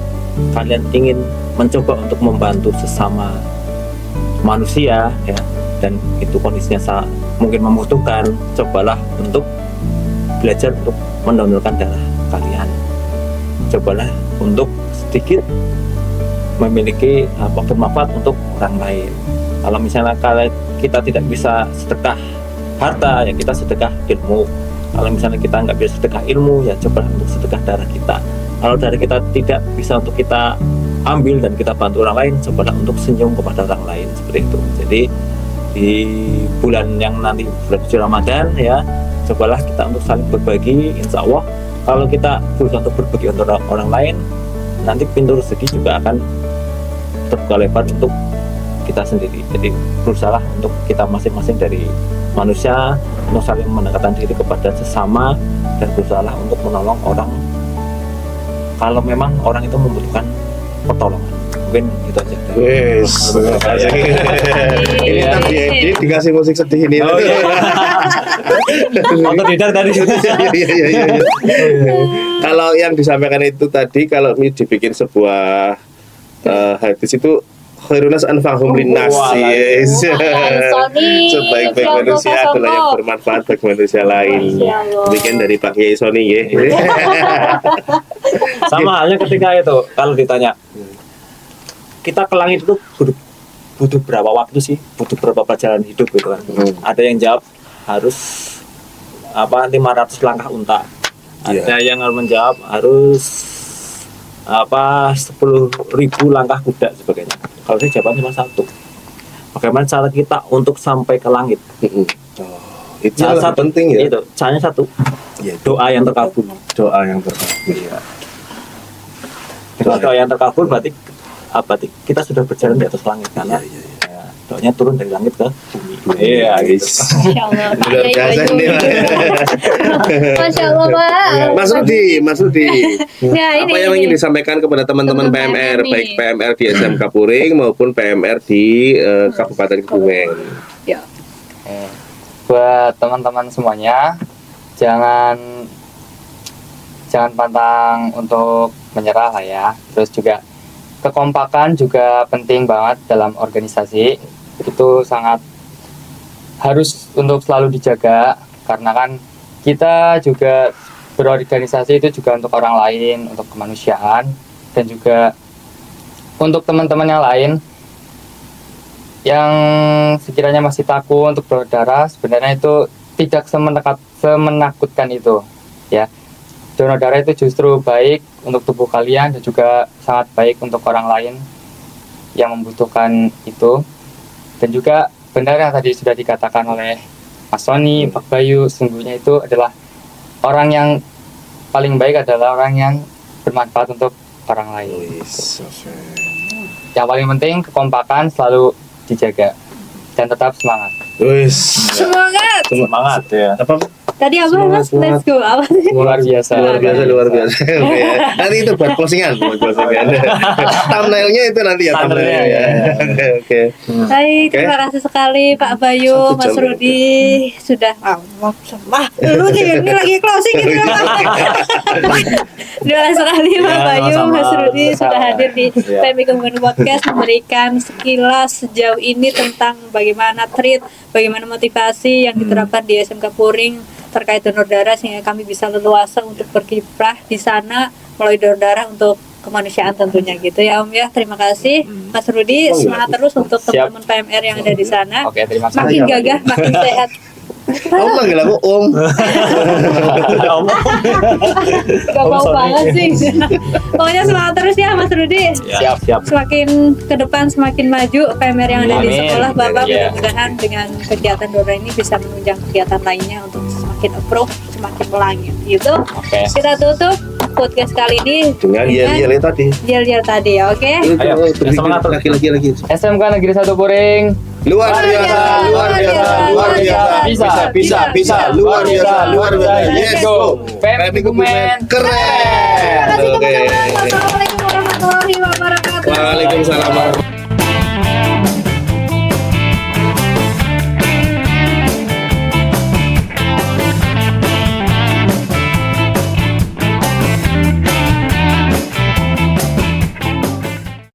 kalian ingin mencoba untuk membantu sesama manusia ya, dan itu kondisinya mungkin membutuhkan, cobalah untuk belajar untuk mendonorkan darah kalian. Cobalah untuk sedikit memiliki bermanfaat untuk orang lain. Kalau misalnya kita tidak bisa sedekah harta, ya kita sedekah ilmu. Kalau misalnya kita nggak bisa sedekah ilmu, ya coba untuk sedekah darah kita. Kalau darah kita tidak bisa untuk kita ambil dan kita bantu orang lain, cobalah untuk senyum kepada orang lain seperti itu. Jadi di bulan yang nanti bulan suci Ramadan ya, cobalah kita untuk saling berbagi. Insya Allah kalau kita berusaha untuk berbagi untuk orang lain, nanti pintu rezeki juga akan terbuka lebar untuk kita sendiri. Jadi berusaha untuk kita masing-masing dari manusia untuk saling mendekatkan diri kepada sesama dan berusaha untuk menolong orang kalau memang orang itu membutuhkan pertolongan. Mungkin itu aja. Wes. Ini tadi edit dikasih musik sedih ini. Oh, iya. Otodidak tadi. Iya. Kalau yang disampaikan itu tadi, kalau dibikin sebuah hadis itu khairunas anfa'uhum linnas. Yes. Sony. Sebaik-baik manusia adalah yang bermanfaat bagi manusia lain. Demikian dari Pak Kiai Sony ya. Sama halnya ketika itu kalau ditanya kita ke langit itu butuh berapa waktu sih? Butuh berapa perjalanan hidup gitu kan. Ada yang jawab harus 500 langkah unta. Ada yang menjawab harus 10.000 langkah kuda sebagainya. Kalau saya jawabannya cuma satu. Bagaimana cara kita untuk sampai ke langit? Itu yang penting ya. Itu caranya satu. Ya, Doa yang terkabul. doa yang terkabul ya. Kalau doa yang terkabul berarti kita sudah berjalan di atas langit karena ya, doanya turun dari langit ke bumi. Iya gitu. Masya Allah. Luar biasa ini. Masya Allah, Pak. Mas Rudi. Ya, Apa yang ingin disampaikan kepada teman-teman Teman-teman PMR, ini. baik PMR di SMK Puring maupun PMR di Kabupaten Kebumen? Ya. Buat teman-teman semuanya, jangan pantang untuk menyerah lah ya. Terus juga kekompakan juga penting banget dalam organisasi. Itu sangat harus untuk selalu dijaga karena kan kita juga berorganisasi itu juga untuk orang lain, untuk kemanusiaan, dan juga untuk teman-teman yang lain yang sekiranya masih takut untuk berdarah. Sebenarnya itu tidak semenakutkan itu ya. Donor darah itu justru baik untuk tubuh kalian dan juga sangat baik untuk orang lain yang membutuhkan itu. Dan juga benar yang tadi sudah dikatakan oleh Mas Sony, Pak Bayu, sungguhnya itu adalah orang yang paling baik adalah orang yang bermanfaat untuk orang lain. Yang paling penting kekompakan selalu dijaga dan tetap semangat. Semangat. Semangat ya. Apa? Tadi apa Mas? Let's go. Apa? Luar biasa. Luar biasa. Oke. Nanti itu buat closingan. Thumbnailnya itu nanti ya thumbnailnya ya. Oke. Baik, terima kasih sekali Pak Bayu, 1 jam Mas ya. Rudi sudah lu nih ini lagi closing gitu. Terima kasih sekali Pak Ya, Bayu, sama-sama. Mas Rudi sudah hadir di Ya. PMI Kebumen Podcast memberikan sekilas sejauh ini tentang bagaimana treat, bagaimana motivasi yang diterapkan di SMK Puring terkait donor darah sehingga kami bisa leluasa untuk berkiprah di sana melalui donor darah untuk kemanusiaan tentunya gitu ya Om ya. Terima kasih Mas Rudi, semangat terus untuk Siap. teman-teman PMR yang ada di sana. Oke, terima kasih. Makin gagah, makin sehat. Om manggil aku Om. Gak mau banget sih. Pokoknya semangat terus ya Mas Rudi. Siap. Semakin ke depan semakin maju PMR yang ada di Amin. sekolah Bapak, Iya. mudah-mudahan dengan kegiatan donor ini bisa menunjang kegiatan lainnya untuk semakin approve, semakin melangit gitu. Oke. Kita tutup podcast kali ini Dengan yel-yel tadi. yel-yel tadi ya, oke? Ayo, semangat terus. lagi. SMK Negeri 1 Puring. Luar biasa. Bisa. Luar biasa. Yes, go. PMI Kebumen. Keren. Terima kasih Oke. teman-teman. Wassalamualaikum warahmatullahi wabarakatuh. Waalaikumsalam.